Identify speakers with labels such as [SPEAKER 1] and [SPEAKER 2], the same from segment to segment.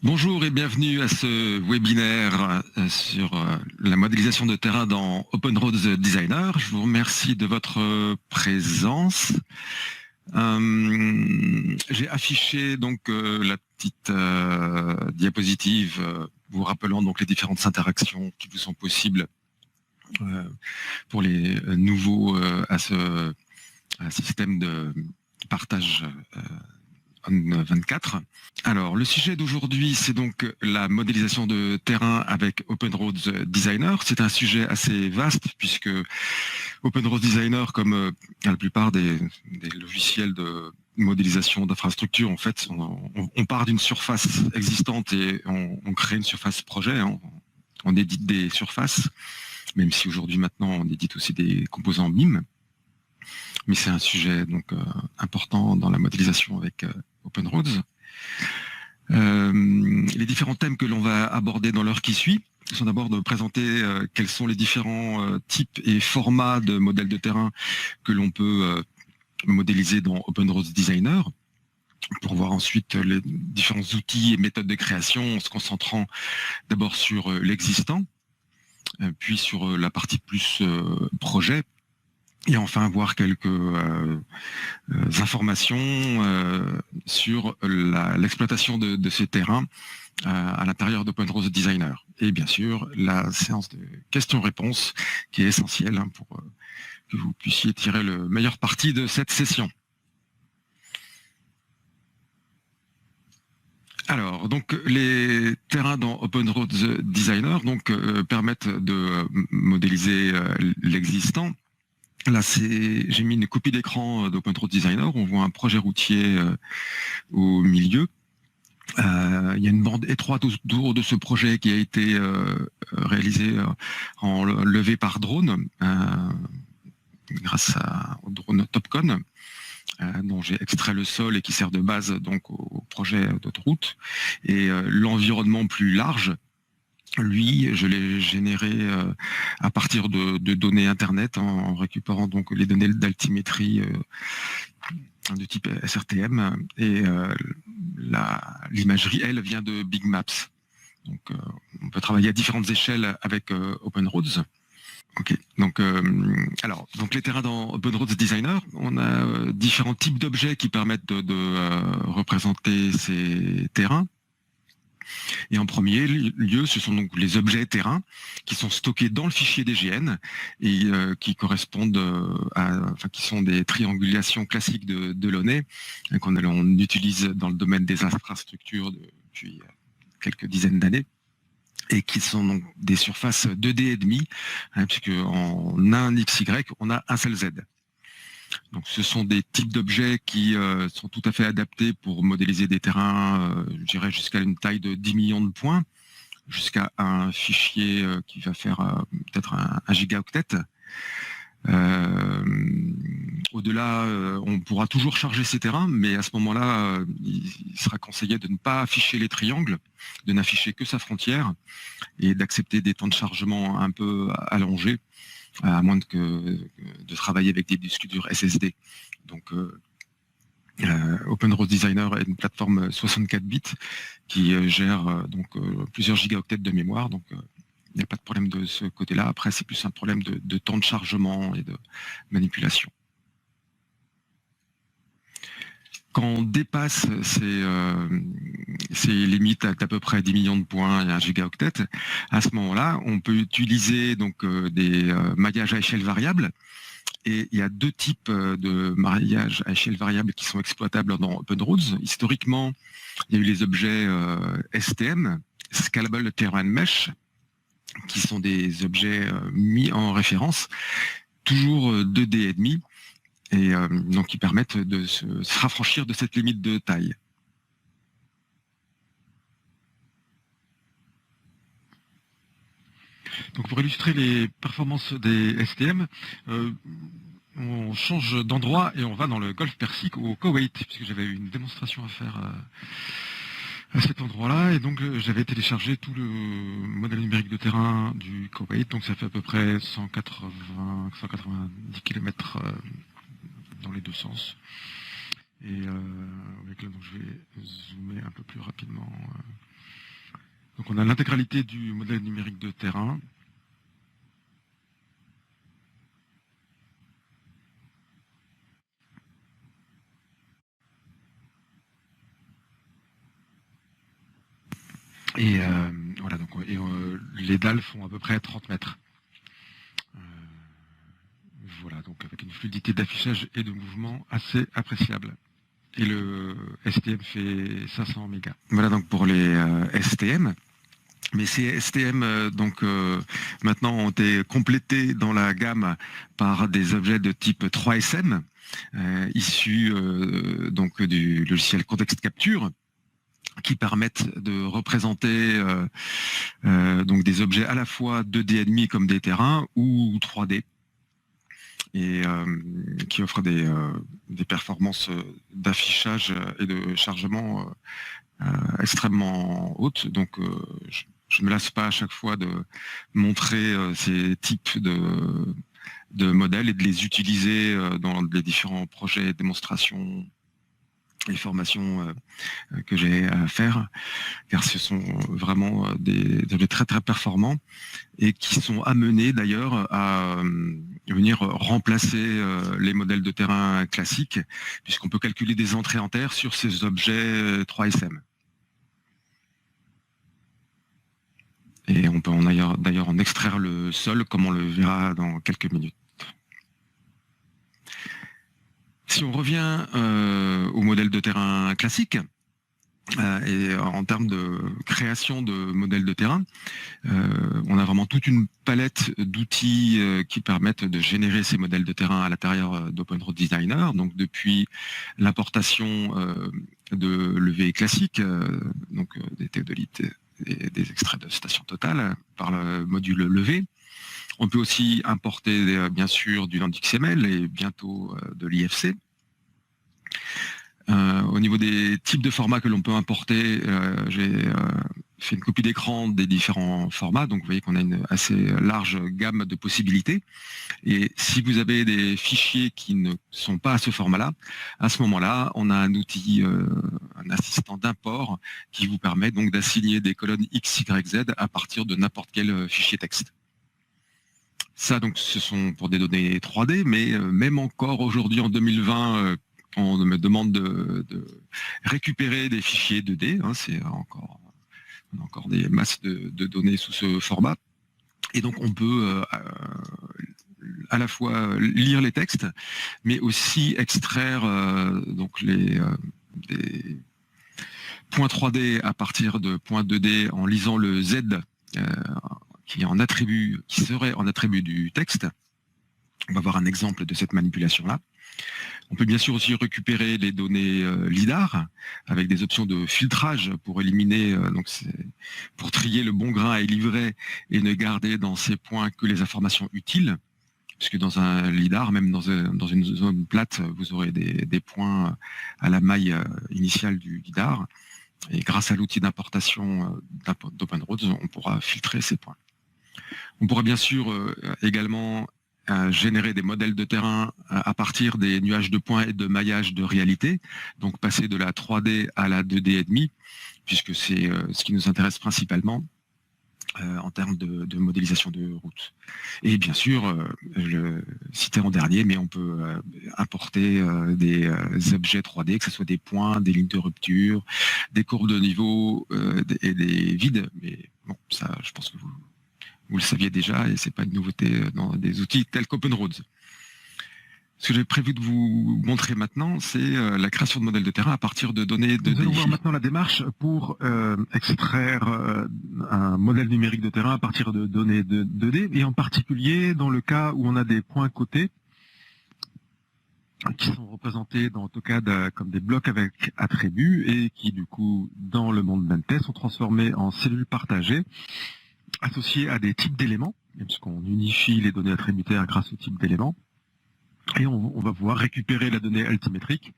[SPEAKER 1] Bonjour et bienvenue à ce webinaire sur la modélisation de terrain dans OpenRoads Designer. Je vous remercie de votre présence. J'ai affiché donc la petite diapositive vous rappelant donc les différentes interactions qui vous sont possibles pour les nouveaux à ce système de partage On24. Alors, le sujet d'aujourd'hui, c'est donc la modélisation de terrain avec OpenRoads Designer. C'est un sujet assez vaste puisque OpenRoads Designer, comme la plupart des logiciels de modélisation d'infrastructure, en fait, on part d'une surface existante et on crée une surface projet. On édite des surfaces, même si aujourd'hui maintenant on édite aussi des composants BIM. Mais c'est un sujet donc important dans la modélisation avec OpenRoads. Les différents thèmes que l'on va aborder dans l'heure qui suit sont d'abord de présenter quels sont les différents types et formats de modèles de terrain que l'on peut modéliser dans OpenRoads Designer, pour voir ensuite les différents outils et méthodes de création en se concentrant d'abord sur l'existant, puis sur la partie plus projet, et enfin voir quelques informations sur l'exploitation de ces terrains à l'intérieur d'OpenRoads Designer. Et bien sûr, la séance de questions-réponses qui est essentielle pour que vous puissiez tirer le meilleur parti de cette session. Alors, donc les terrains dans OpenRoads Designer permettent de modéliser l'existant. Là, j'ai mis une copie d'écran d'OpenRoads Designer. On voit un projet routier au milieu. Il y a une bande étroite autour de ce projet qui a été réalisé en levée par drone, grâce au drone Topcon, dont j'ai extrait le sol et qui sert de base donc au projet d'autoroute. Et l'environnement plus large, lui, je l'ai généré à partir de données Internet en récupérant donc les données d'altimétrie de type SRTM, et l'imagerie, elle, vient de Big Maps. Donc, on peut travailler à différentes échelles avec OpenRoads. Ok. Donc, donc les terrains dans OpenRoads Designer, on a différents types d'objets qui permettent de représenter ces terrains. Et en premier lieu, ce sont donc les objets terrains qui sont stockés dans le fichier DGN et qui correspondent qui sont des triangulations classiques de Delaunay qu'on utilise dans le domaine des infrastructures depuis quelques dizaines d'années, et qui sont donc des surfaces 2D et demi, puisque en un XY, on a un seul Z. Donc, ce sont des types d'objets qui sont tout à fait adaptés pour modéliser des terrains, je dirais jusqu'à une taille de 10 millions de points, jusqu'à un fichier qui va faire peut-être un gigaoctet. Au-delà, on pourra toujours charger ces terrains, mais à ce moment-là, il sera conseillé de ne pas afficher les triangles, de n'afficher que sa frontière et d'accepter des temps de chargement un peu allongés, à moins de travailler avec des disques durs SSD. Donc, OpenRoads Designer est une plateforme 64 bits qui gère plusieurs gigaoctets de mémoire. Donc, il n'y a pas de problème de ce côté-là. Après, c'est plus un problème de temps de chargement et de manipulation. Quand on dépasse ces limites d'à peu près 10 millions de points et un gigaoctet, à ce moment-là, on peut utiliser donc des maillages à échelle variable. Et il y a deux types de maillages à échelle variable qui sont exploitables dans OpenRoads. Historiquement, il y a eu les objets STM, Scalable Terrain Mesh, qui sont des objets mis en référence, toujours 2D et demi, et donc qui permettent de se raffranchir de cette limite de taille. Donc pour illustrer les performances des STM, on change d'endroit et on va dans le Golfe Persique au Koweït, puisque j'avais eu une démonstration à faire à cet endroit-là, et donc j'avais téléchargé tout le modèle numérique de terrain du Koweït, donc ça fait à peu près 190 km dans les deux sens. Et avec là, donc je vais zoomer un peu plus rapidement. Donc on a l'intégralité du modèle numérique de terrain. Et voilà, donc les dalles font à peu près 30 mètres. Voilà, donc avec une fluidité d'affichage et de mouvement assez appréciable. Et le STM fait 500 mégas. Voilà donc pour les STM. Mais ces STM maintenant ont été complétés dans la gamme par des objets de type 3SM issus donc du logiciel Context Capture, qui permettent de représenter donc des objets à la fois 2D ennemis comme des terrains ou 3D, et qui offrent des performances d'affichage et de chargement extrêmement hautes. Donc je ne me lasse pas à chaque fois de montrer ces types de modèles et de les utiliser dans les différents projets, démonstrations et formations que j'ai à faire, car ce sont vraiment des objets très très performants et qui sont amenés d'ailleurs à venir remplacer les modèles de terrain classiques, puisqu'on peut calculer des entrées en terre sur ces objets 3SM. Et on peut d'ailleurs en extraire le sol, comme on le verra dans quelques minutes. Si on revient au modèle de terrain classique, et en termes de création de modèles de terrain, on a vraiment toute une palette d'outils qui permettent de générer ces modèles de terrain à l'intérieur d'OpenRoads Designer. Donc depuis l'importation de levées classiques, des théodolites et des extraits de station totale par le module levé. On peut aussi importer bien sûr du LandXML et bientôt de l'IFC. Au niveau des types de formats que l'on peut importer, j'ai fait une copie d'écran des différents formats, donc vous voyez qu'on a une assez large gamme de possibilités. Et si vous avez des fichiers qui ne sont pas à ce format-là, à ce moment-là, on a un outil, un assistant d'import qui vous permet donc d'assigner des colonnes X, Y, Z à partir de n'importe quel fichier texte. Ça, donc, ce sont pour des données 3D, mais même encore aujourd'hui en 2020, on me demande de récupérer des fichiers 2D. Hein, on a encore des masses de données sous ce format. Et donc, on peut à la fois lire les textes, mais aussi extraire donc des points 3D à partir de points 2D en lisant le Z qui serait en attribut du texte. On va voir un exemple de cette manipulation-là. On peut bien sûr aussi récupérer les données LIDAR avec des options de filtrage pour éliminer, pour trier le bon grain à livrer et ne garder dans ces points que les informations utiles. Puisque dans un LIDAR, même dans une zone plate, vous aurez des points à la maille initiale du LIDAR. Et grâce à l'outil d'importation d'OpenRoads, on pourra filtrer ces points. On pourra bien sûr également générer des modèles de terrain à partir des nuages de points et de maillage de réalité, donc passer de la 3D à la 2D et demi, puisque c'est ce qui nous intéresse principalement en termes de modélisation de route. Et bien sûr, je le citais en dernier, mais on peut importer des objets 3D, que ce soit des points, des lignes de rupture, des courbes de niveau et des vides. Mais bon, ça, je pense que vous le saviez déjà, et c'est pas une nouveauté dans des outils tels qu'OpenRoads. Ce que j'ai prévu de vous montrer maintenant, c'est la création de modèles de terrain à partir de données de... Nous allons voir maintenant la démarche pour extraire un modèle numérique de terrain à partir de données de 2D, et en particulier dans le cas où on a des points cotés qui sont représentés dans AutoCAD comme des blocs avec attributs et qui du coup dans le monde Bentest sont transformés en cellules partagées associées à des types d'éléments, puisqu'on unifie les données attributaires grâce au type d'éléments. Et on va pouvoir récupérer la donnée altimétrique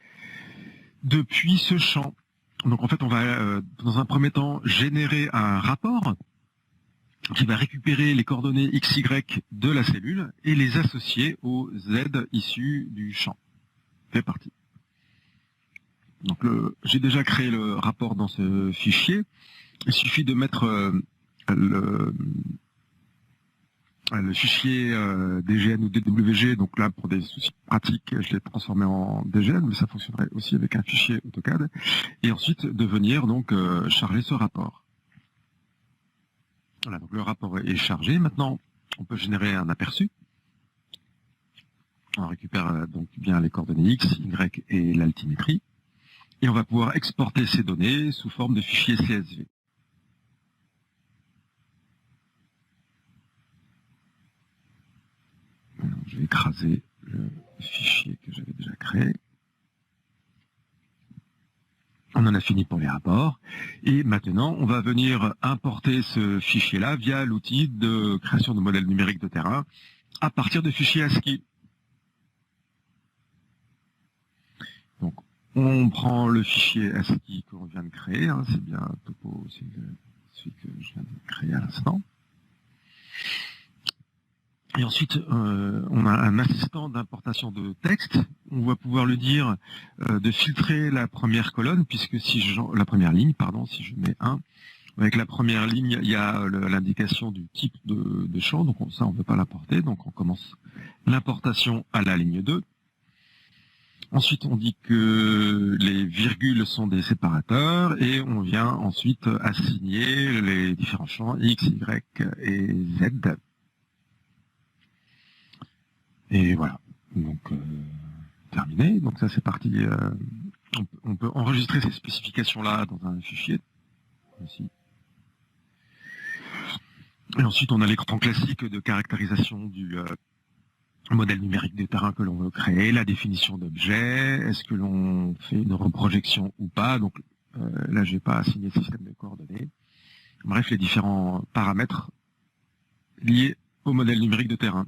[SPEAKER 1] depuis ce champ. Donc en fait, on va dans un premier temps générer un rapport qui va récupérer les coordonnées x, y de la cellule et les associer aux z issus du champ. C'est parti. Donc j'ai déjà créé le rapport dans ce fichier. Il suffit de mettre le fichier DGN ou DWG, donc là pour des soucis pratiques, je l'ai transformé en DGN, mais ça fonctionnerait aussi avec un fichier AutoCAD, et ensuite de venir donc charger ce rapport. Voilà, donc le rapport est chargé. Maintenant, on peut générer un aperçu. On récupère donc bien les coordonnées X, Y et l'altimétrie, et on va pouvoir exporter ces données sous forme de fichier CSV. Alors, je vais écraser le fichier que j'avais déjà créé. On en a fini pour les rapports. Et maintenant, on va venir importer ce fichier-là via l'outil de création de modèles numériques de terrain à partir de fichiers ASCII. Donc, on prend le fichier ASCII qu'on vient de créer. Hein, c'est bien topo, c'est celui que je viens de créer à l'instant. Et ensuite, on a un assistant d'importation de texte. On va pouvoir lui dire de filtrer la première colonne, puisque si la première ligne, pardon, si je mets 1, avec la première ligne, il y a l'indication du type de champ, donc ça, on ne veut pas l'importer, donc on commence l'importation à la ligne 2. Ensuite, on dit que les virgules sont des séparateurs, et on vient ensuite assigner les différents champs X, Y et Z. Et voilà, donc terminé. Donc ça c'est parti. On peut enregistrer ces spécifications-là dans un fichier. Ici. Et ensuite on a l'écran classique de caractérisation du modèle numérique de terrain que l'on veut créer, la définition d'objet, est-ce que l'on fait une reprojection ou pas. Donc là j'ai pas assigné système de coordonnées. Bref, les différents paramètres liés au modèle numérique de terrain.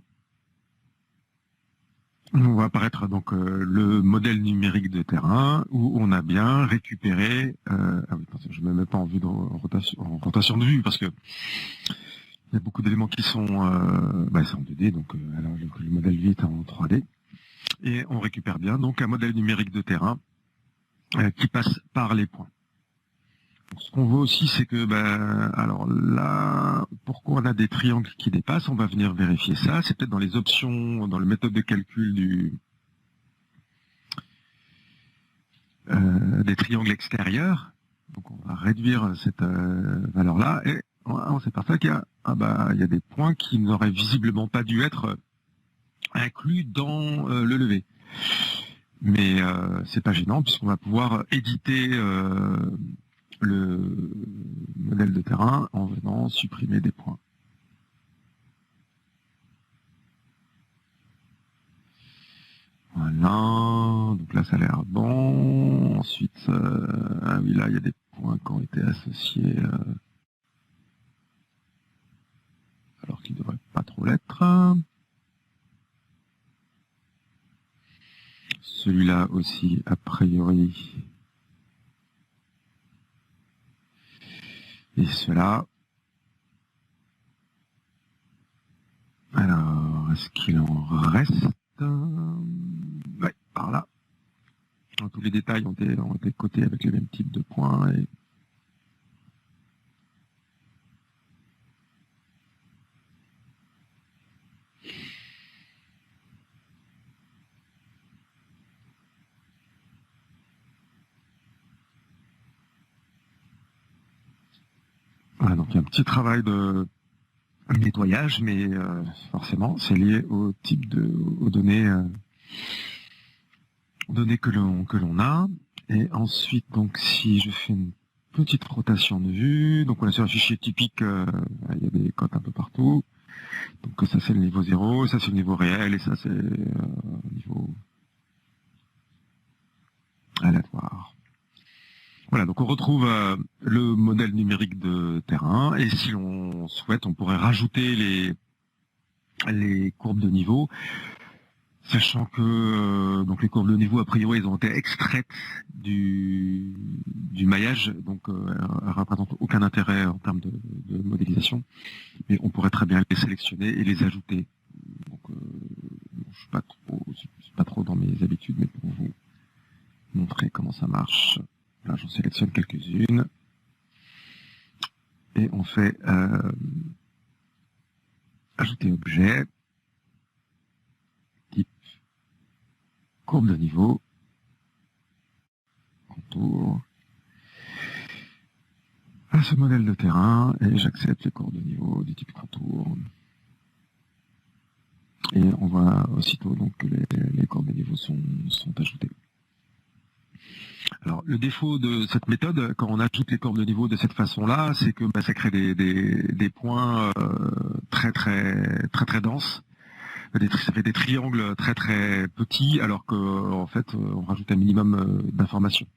[SPEAKER 1] On va apparaître donc le modèle numérique de terrain où on a bien récupéré. Ah oui, je ne me mets pas en vue en rotation de vue parce que il y a beaucoup d'éléments qui sont, c'est en 2D, donc alors le modèle vie est en 3D et on récupère bien donc un modèle numérique de terrain qui passe par les points. Donc, ce qu'on voit aussi, c'est que, alors là, pourquoi on a des triangles qui dépassent, on va venir vérifier ça. C'est peut-être dans les options, dans le méthode de calcul des triangles extérieurs. Donc on va réduire cette valeur-là et on s'aperçoit qu'il y a, il y a des points qui n'auraient visiblement pas dû être inclus dans le levé. Mais c'est pas gênant puisqu'on va pouvoir éditer le modèle de terrain en venant supprimer des points. Voilà, donc là ça a l'air bon. Ensuite, ah oui, là il y a des points qui ont été associés alors qu'ils ne devraient pas trop l'être. Celui-là aussi, a priori. Et cela. Alors, est-ce qu'il en reste? Oui, par là. Tous les détails ont été cotés avec les mêmes types de points. Et voilà, donc il y a un petit travail de nettoyage, mais forcément, c'est lié au type aux données que l'on a. Et ensuite, donc, si je fais une petite rotation de vue, donc on est sur un fichier typique, il y a des cotes un peu partout. Donc ça c'est le niveau 0, ça c'est le niveau réel, et ça c'est le niveau aléatoire. Voilà, donc on retrouve le modèle numérique de terrain, et si l'on souhaite, on pourrait rajouter les courbes de niveau. Sachant que donc les courbes de niveau, a priori, elles ont été extraites du maillage, donc elles ne représentent aucun intérêt en termes de modélisation, mais on pourrait très bien les sélectionner et les ajouter. Donc, je suis pas trop dans mes habitudes, mais pour vous montrer comment ça marche, là j'en sélectionne quelques-unes, et on fait ajouter objet, type courbe de niveau, contour, à ce modèle de terrain, et j'accepte les courbes de niveau du type contour. Et on voit aussitôt donc que les courbes de niveau sont ajoutées. Alors, le défaut de cette méthode, quand on ajoute les courbes de niveau de cette façon-là, c'est que ça crée des points très denses. Ça fait des triangles très petits, alors qu'en fait, on rajoute un minimum d'informations.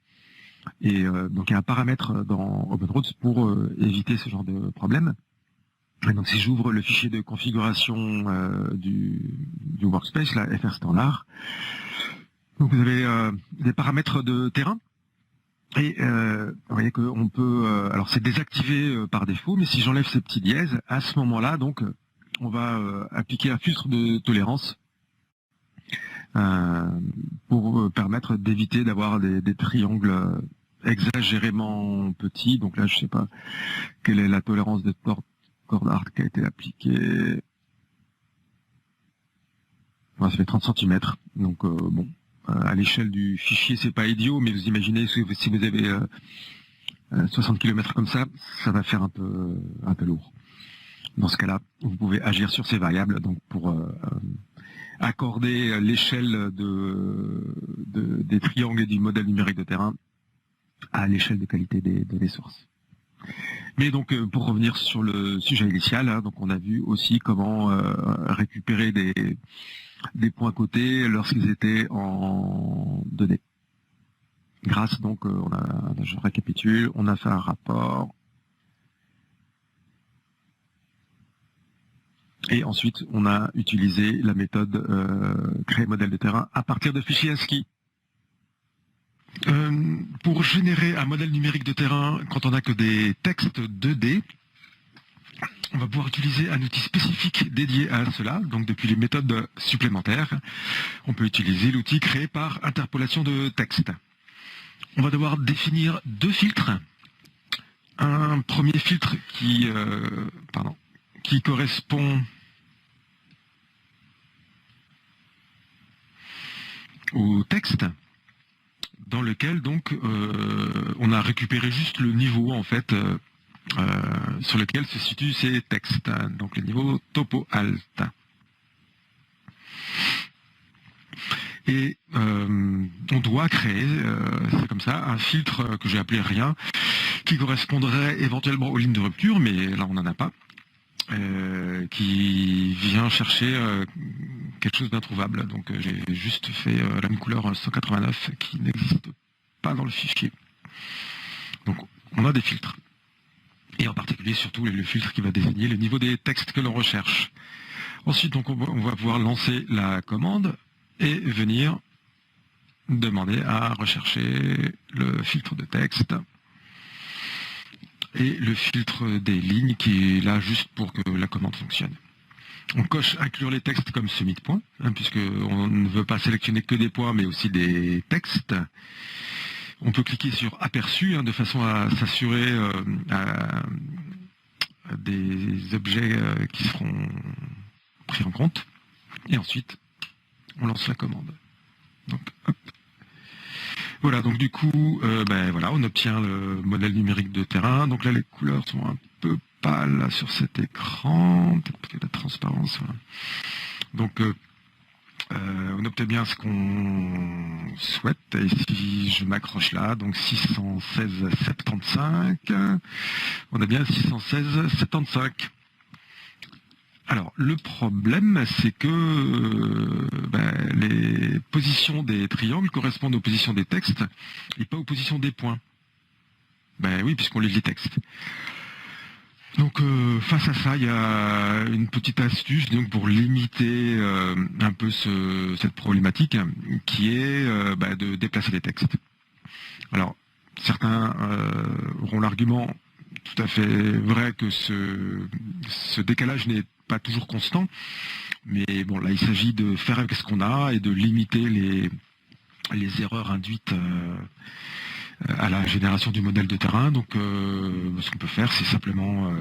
[SPEAKER 1] Et donc, il y a un paramètre dans OpenRoads pour éviter ce genre de problème. Et donc, si j'ouvre le fichier de configuration du workspace, là, FR standard, donc vous avez des paramètres de terrain. Et vous voyez qu'on peut, alors c'est désactivé par défaut, mais si j'enlève ces petits dièses, à ce moment-là, donc, on va appliquer un filtre de tolérance pour permettre d'éviter d'avoir des triangles exagérément petits. Donc là, je ne sais pas quelle est la tolérance de CordArt qui a été appliquée. Voilà, ça fait 30 cm. Donc bon. À l'échelle du fichier, c'est pas idiot, mais vous imaginez si vous avez 60 km comme ça va faire un peu lourd. Dans ce cas-là, vous pouvez agir sur ces variables donc pour accorder l'échelle des triangles et du modèle numérique de terrain à l'échelle de qualité des sources. Mais donc, pour revenir sur le sujet initial, hein, donc on a vu aussi comment récupérer des points cotés lorsqu'ils étaient en 2D. Grâce donc, je récapitule, on a fait un rapport, et ensuite on a utilisé la méthode créer modèle de terrain à partir de fichiers ASCII. Pour générer un modèle numérique de terrain, quand on n'a que des textes 2D, on va pouvoir utiliser un outil spécifique dédié à cela. Donc depuis les méthodes supplémentaires, on peut utiliser l'outil créé par interpolation de texte. On va devoir définir deux filtres. Un premier filtre qui correspond au texte, dans lequel donc on a récupéré juste le niveau en fait sur lequel se situent ces textes, donc le niveau topo alt. Et on doit créer, c'est comme ça, un filtre que j'ai appelé rien, qui correspondrait éventuellement aux lignes de rupture, mais là on n'en a pas, qui vient chercher quelque chose d'introuvable. Donc j'ai juste fait la même couleur 189 qui n'existe pas dans le fichier. Donc on a des filtres. Et en particulier surtout le filtre qui va désigner le niveau des textes que l'on recherche. Ensuite donc on va pouvoir lancer la commande et venir demander à rechercher le filtre de texte et le filtre des lignes qui est là juste pour que la commande fonctionne. On coche inclure les textes comme semi de points, puisqu'on ne veut pas sélectionner que des points mais aussi des textes. On peut cliquer sur aperçu de façon à s'assurer des objets qui seront pris en compte. Et ensuite, on lance la commande. Donc, hop. Voilà, donc du coup, voilà, on obtient le modèle numérique de terrain. Donc là, les couleurs sont un peu pâles sur cet écran, peut-être parce que la transparence. Voilà. Donc, on obtient bien ce qu'on souhaite. Et si je m'accroche là, donc 616,75, on a bien 616,75. Alors, le problème, c'est que les positions des triangles correspondent aux positions des textes et pas aux positions des points. Ben oui, puisqu'on lit les textes. Donc face à ça, il y a une petite astuce donc pour limiter un peu cette problématique qui est de déplacer les textes. Alors certains auront l'argument tout à fait vrai que ce décalage n'est pas toujours constant, mais bon là il s'agit de faire avec ce qu'on a et de limiter les erreurs induites à la génération du modèle de terrain. Donc ce qu'on peut faire c'est simplement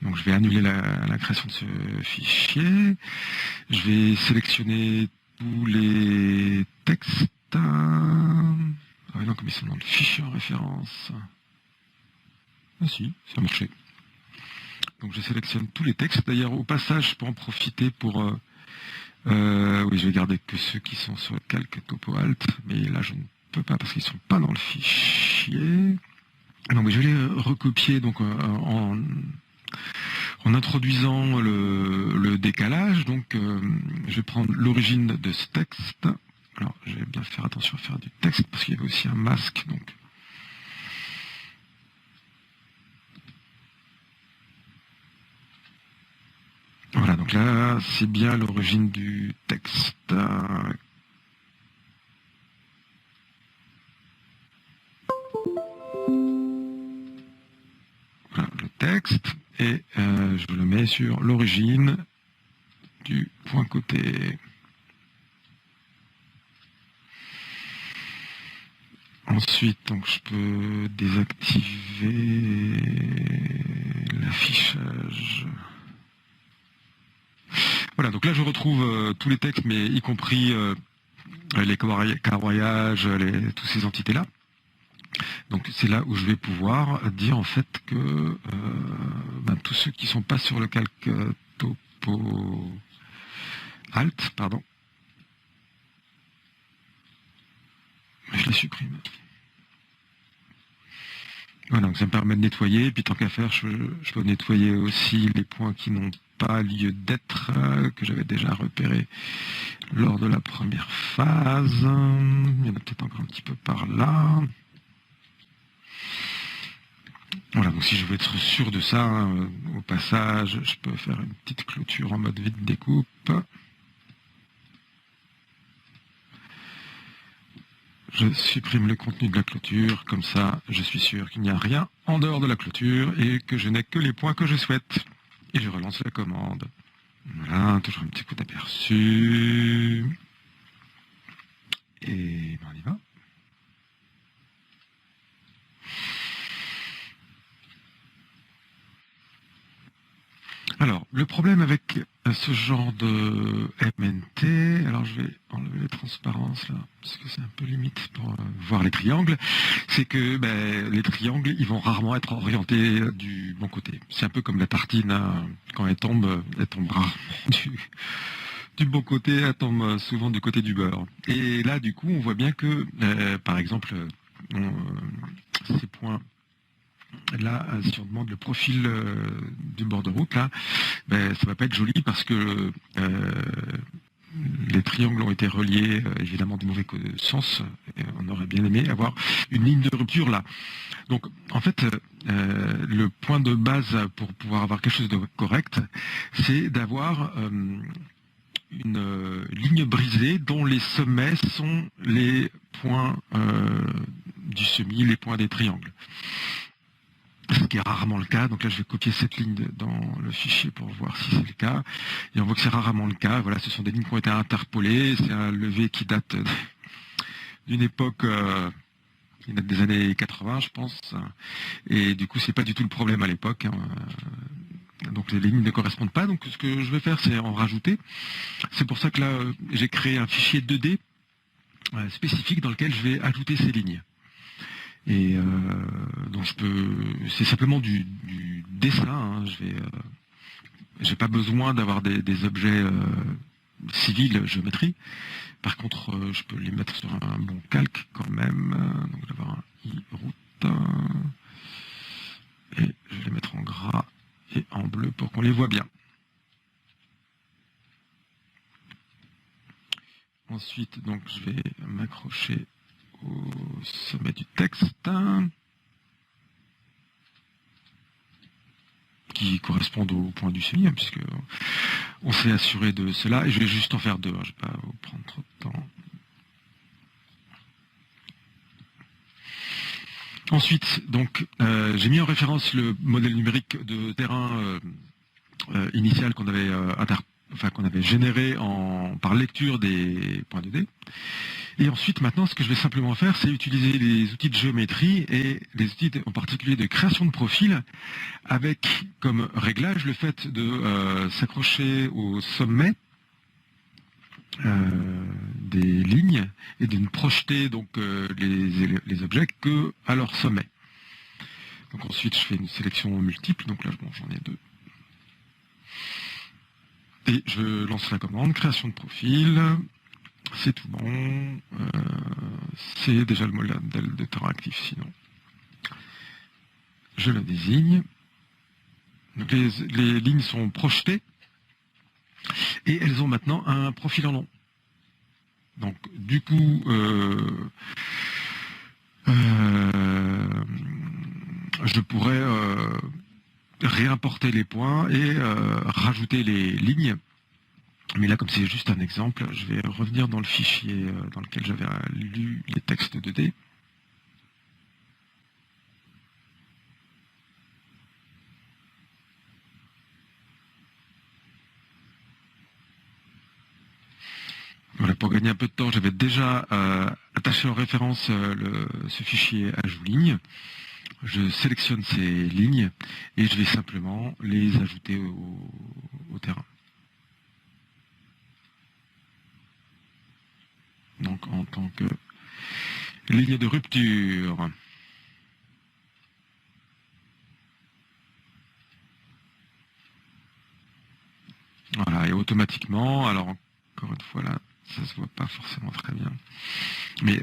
[SPEAKER 1] donc je vais annuler la création de ce fichier. Je vais sélectionner tous les textes. Ah oui, non, comme ils sont dans le fichier en référence. Ah si, ça a marché. Donc je sélectionne tous les textes. D'ailleurs, au passage, je peux en profiter pour... oui, je vais garder que ceux qui sont sur le calque topo alt. Mais là, je ne peux pas parce qu'ils ne sont pas dans le fichier. Donc je vais les recopier donc, en introduisant le décalage. Donc je vais prendre l'origine de ce texte. Alors je vais bien faire attention à faire du texte parce qu'il y avait aussi un masque. Donc voilà, donc là c'est bien l'origine du texte. Voilà, le texte, et je le mets sur l'origine du point côté. Ensuite, donc, je peux désactiver l'affichage. Voilà, donc là je retrouve tous les textes, mais y compris les carroyages, toutes ces entités-là. Donc c'est là où je vais pouvoir dire en fait que tous ceux qui ne sont pas sur le calque topo alt, pardon, je les supprime. Voilà, donc ça me permet de nettoyer, puis tant qu'à faire, je peux nettoyer aussi les points qui n'ont pas lieu d'être, que j'avais déjà repéré lors de la première phase. Il y en a peut-être encore un petit peu par là. Voilà, donc si je veux être sûr de ça, au passage, je peux faire une petite clôture en mode vide découpe. Je supprime le contenu de la clôture, comme ça je suis sûr qu'il n'y a rien en dehors de la clôture et que je n'ai que les points que je souhaite. Et je relance la commande. Voilà, toujours un petit coup d'aperçu. Et on y va. Alors, le problème avec ce genre de MNT, alors je vais enlever les transparences là, parce que c'est un peu limite pour voir les triangles, c'est que les triangles, ils vont rarement être orientés du bon côté. C'est un peu comme la tartine, hein, quand elle tombe rarement du bon côté, elle tombe souvent du côté du beurre. Et là, du coup, on voit bien que, par exemple, ces points là, si on demande le profil du bord de route, là, ça va pas être joli parce que les triangles ont été reliés évidemment du mauvais sens. Et on aurait bien aimé avoir une ligne de rupture là. Donc en fait, le point de base pour pouvoir avoir quelque chose de correct, c'est d'avoir une ligne brisée dont les sommets sont les points du semis, les points des triangles. Ce qui est rarement le cas. Donc là, je vais copier cette ligne dans le fichier pour voir si c'est le cas. Et on voit que c'est rarement le cas. Voilà, ce sont des lignes qui ont été interpolées. C'est un levé qui date d'une époque qui date des années 80, je pense. Et du coup, c'est pas du tout le problème à l'époque. Donc les lignes ne correspondent pas. Donc ce que je vais faire, c'est en rajouter. C'est pour ça que là, j'ai créé un fichier 2D spécifique dans lequel je vais ajouter ces lignes. Et donc c'est simplement du dessin. Hein. J'ai pas besoin d'avoir des objets civils géométrie. Par contre, je peux les mettre sur un bon calque quand même. Donc je vais avoir un i-route et je vais les mettre en gras et en bleu pour qu'on les voit bien. Ensuite, donc je vais m'accrocher au sommet du texte. qui correspondent au point du semi, puisque on s'est assuré de cela, et je vais juste en faire deux, je ne vais pas vous prendre trop de temps. Ensuite, donc, j'ai mis en référence le modèle numérique de terrain initial qu'on avait, qu'on avait généré par lecture des points 2D. Et ensuite, maintenant, ce que je vais simplement faire, c'est utiliser les outils de géométrie et les outils en particulier de création de profil, avec comme réglage le fait de s'accrocher au sommet des lignes et de ne projeter donc les objets que à leur sommet. Donc ensuite, je fais une sélection multiple. Donc là, bon, j'en ai deux. Et je lance la commande, création de profil. C'est tout bon. C'est déjà le modèle de terrain actif, sinon. Je le désigne. Donc les lignes sont projetées. Et elles ont maintenant un profil en long. Donc du coup, je pourrais réimporter les points et rajouter les lignes. Mais là, comme c'est juste un exemple, je vais revenir dans le fichier dans lequel j'avais lu les textes 2D. Voilà, pour gagner un peu de temps, j'avais déjà attaché en référence ce fichier ajout ligne. Je sélectionne ces lignes et je vais simplement les ajouter au terrain. Donc en tant que ligne de rupture. Voilà, et automatiquement, alors encore une fois là, ça se voit pas forcément très bien, mais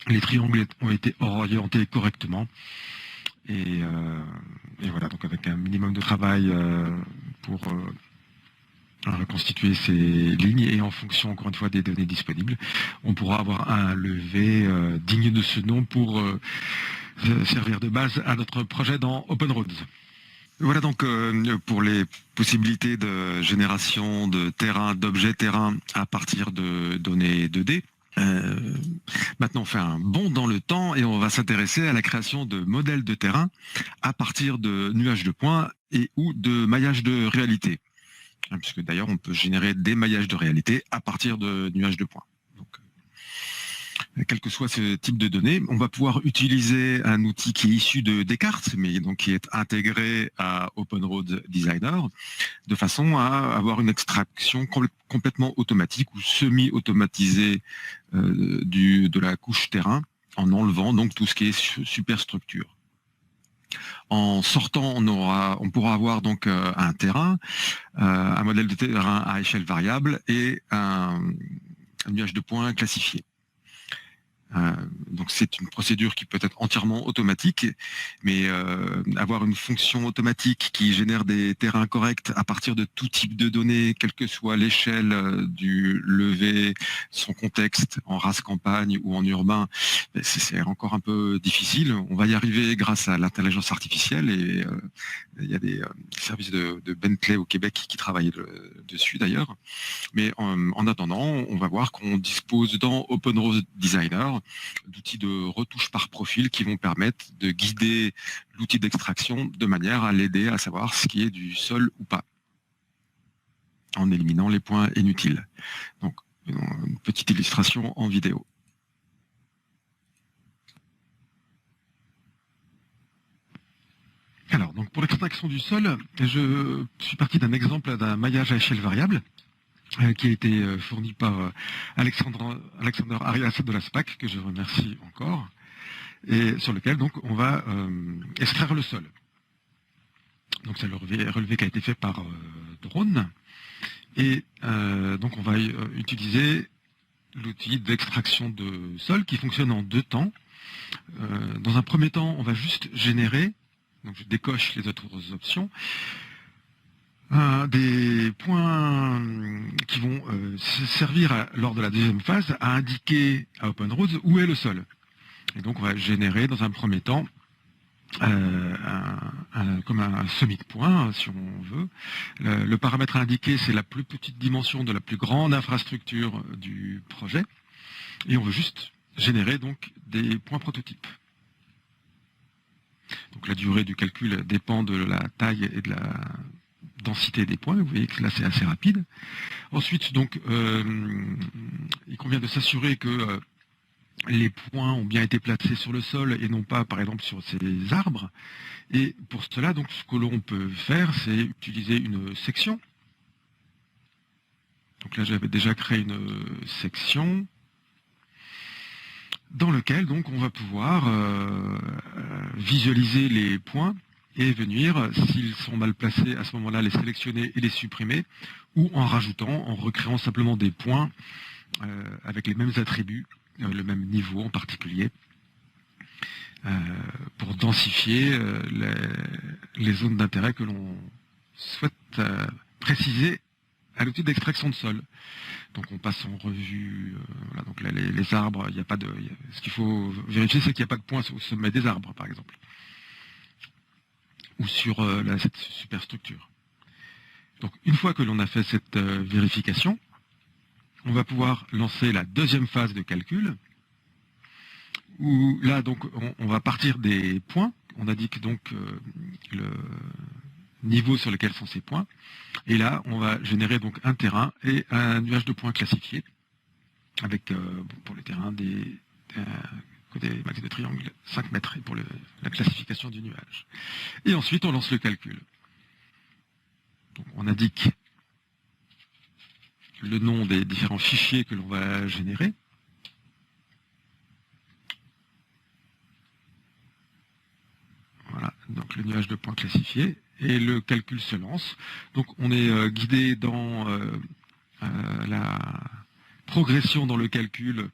[SPEAKER 1] les triangles ont été orientés correctement. Et voilà, donc avec un minimum de travail pour reconstituer ces lignes, et en fonction, encore une fois, des données disponibles, on pourra avoir un levé digne de ce nom pour servir de base à notre projet dans OpenRoads. Voilà donc pour les possibilités de génération de terrain, d'objets terrain à partir de données 2D. Maintenant, on fait un bond dans le temps et on va s'intéresser à la création de modèles de terrain à partir de nuages de points et ou de maillages de réalité. Puisque d'ailleurs, on peut générer des maillages de réalité à partir de nuages de points. Donc, quel que soit ce type de données, on va pouvoir utiliser un outil qui est issu de Descartes, mais donc qui est intégré à OpenRoads Designer, de façon à avoir une extraction complètement automatique ou semi-automatisée de la couche terrain, en enlevant donc tout ce qui est superstructure. En sortant, on pourra avoir donc un terrain, un modèle de terrain à échelle variable et un nuage de points classifié. Donc c'est une procédure qui peut être entièrement automatique, mais avoir une fonction automatique qui génère des terrains corrects à partir de tout type de données, quelle que soit l'échelle du levé, son contexte, en race campagne ou en urbain, c'est encore un peu difficile. On va y arriver grâce à l'intelligence artificielle, et il y a des services de Bentley au Québec qui travaillent dessus d'ailleurs. Mais en attendant, on va voir qu'on dispose dans OpenRoads Designer d'outils de retouche par profil qui vont permettre de guider l'outil d'extraction de manière à l'aider à savoir ce qui est du sol ou pas, en éliminant les points inutiles. Donc, une petite illustration en vidéo. Alors, donc pour l'extraction du sol, je suis parti d'un exemple d'un maillage à échelle variable qui a été fourni par Alexander Arias de la SPAC, que je remercie encore, et sur lequel donc on va extraire le sol. Donc c'est le relevé qui a été fait par drone, et donc on va utiliser l'outil d'extraction de sol qui fonctionne en deux temps. Dans un premier temps, on va juste générer, donc je décoche les autres options, des points qui vont servir lors de la deuxième phase à indiquer à OpenRoads où est le sol. Et donc on va générer dans un premier temps comme un semi de point, si on veut. Le paramètre indiqué, c'est la plus petite dimension de la plus grande infrastructure du projet. Et on veut juste générer donc des points prototypes. Donc la durée du calcul dépend de la taille et de la densité des points. Vous voyez que là, c'est assez rapide. Ensuite, donc, il convient de s'assurer que les points ont bien été placés sur le sol et non pas, par exemple, sur ces arbres. Et pour cela, donc, ce que l'on peut faire, c'est utiliser une section. Donc là, j'avais déjà créé une section dans lequel donc on va pouvoir visualiser les points et venir, s'ils sont mal placés, à ce moment-là, les sélectionner et les supprimer, ou en rajoutant, en recréant simplement des points avec les mêmes attributs, le même niveau en particulier, pour densifier les zones d'intérêt que l'on souhaite préciser à l'outil d'extraction de sol. Donc on passe en revue, voilà, donc là, les arbres, il n'y a pas de. Ce qu'il faut vérifier, c'est qu'il n'y a pas de points au sommet des arbres, par exemple, ou sur cette superstructure. Donc une fois que l'on a fait cette vérification, on va pouvoir lancer la deuxième phase de calcul, où là donc on va partir des points. On indique donc le niveau sur lequel sont ces points. Et là, on va générer donc un terrain et un nuage de points classifiés, avec pour les terrains des max de triangle 5 mètres et pour la classification du nuage. Et ensuite, on lance le calcul. Donc, on indique le nom des différents fichiers que l'on va générer. Voilà, donc le nuage de points classifié. Et le calcul se lance. Donc on est guidé dans la progression dans le calcul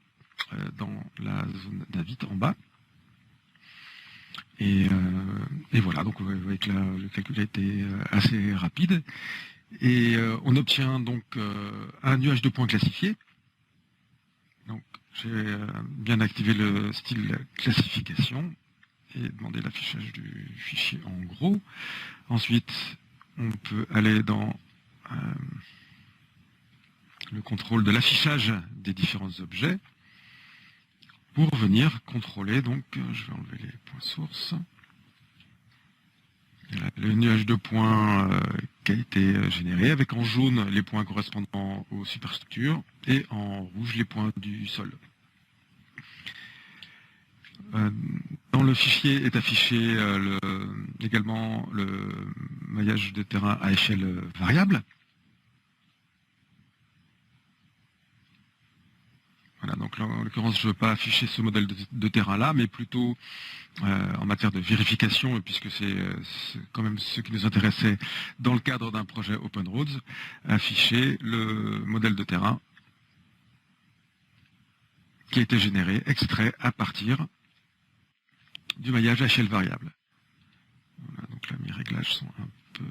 [SPEAKER 1] dans la zone d'invit en bas. Et voilà, donc vous voyez que là, le calcul a été assez rapide. Et on obtient donc un nuage de points classifié. Donc j'ai bien activé le style classification et demander l'affichage du fichier en gros. Ensuite, on peut aller dans le contrôle de l'affichage des différents objets pour venir contrôler, donc je vais enlever les points sources. Le nuage de points qui a été généré, avec en jaune les points correspondant aux superstructures et en rouge les points du sol. Dans le fichier est affiché également le maillage de terrain à échelle variable. Voilà, donc là, en l'occurrence, je ne veux pas afficher ce modèle de terrain-là, mais plutôt en matière de vérification, puisque c'est quand même ce qui nous intéressait dans le cadre d'un projet Open Roads, afficher le modèle de terrain qui a été généré, extrait à partir du maillage à échelle variable. Voilà, donc là, mes réglages sont un peu...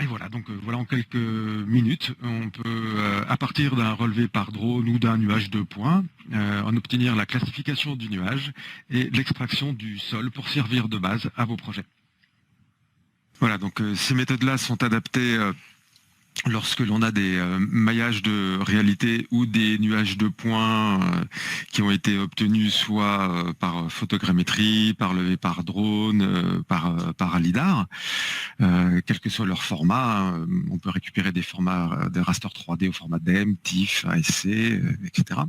[SPEAKER 1] Et voilà, donc voilà, en quelques minutes, on peut, à partir d'un relevé par drone ou d'un nuage de points, en obtenir la classification du nuage et l'extraction du sol pour servir de base à vos projets. Voilà, donc ces méthodes-là sont adaptées lorsque l'on a des maillages de réalité ou des nuages de points qui ont été obtenus soit par photogrammétrie, par levé par drone, par lidar, quel que soit leur format. On peut récupérer des formats de raster 3D au format DEM, TIFF, ASC, etc.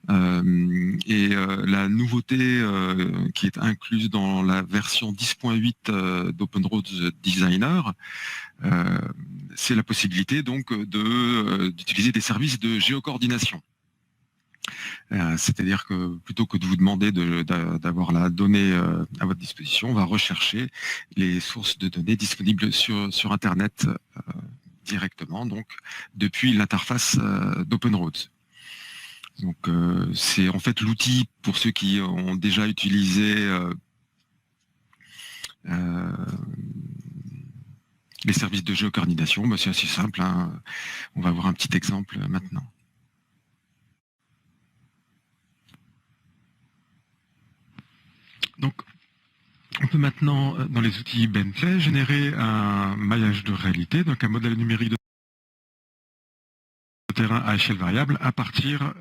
[SPEAKER 1] La nouveauté qui est incluse dans la version 10.8 d'Open Roads Designer, c'est la possibilité donc d'utiliser des services de géocoordination. C'est-à-dire que plutôt que de vous demander d'avoir la donnée à votre disposition, on va rechercher les sources de données disponibles sur Internet directement, donc depuis l'interface d'Open Roads. Donc c'est en fait l'outil pour ceux qui ont déjà utilisé les services de géocoordination. C'est assez simple, hein. On va voir un petit exemple maintenant. Donc, on peut maintenant, dans les outils Bentley, générer un maillage de réalité, donc un modèle numérique de terrain à échelle variable à partir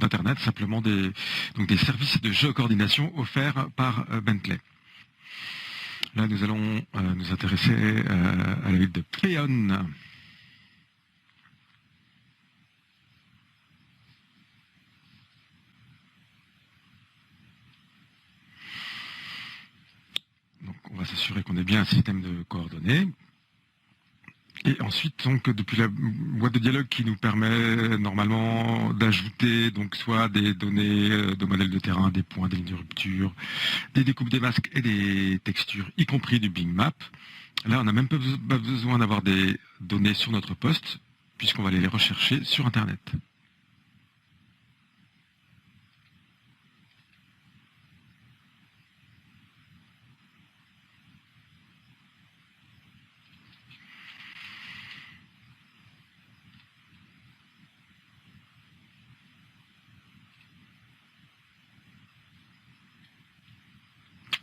[SPEAKER 1] d'Internet, simplement des services de géocoordination offerts par Bentley. Là, nous allons nous intéresser à la ville de Péonne. Donc, on va s'assurer qu'on ait bien un système de coordonnées. Et ensuite, donc, depuis la boîte de dialogue qui nous permet normalement d'ajouter donc soit des données de modèles de terrain, des points, des lignes de rupture, des découpes des masques et des textures, y compris du Bing Map. Là, on n'a même pas besoin d'avoir des données sur notre poste, puisqu'on va aller les rechercher sur Internet.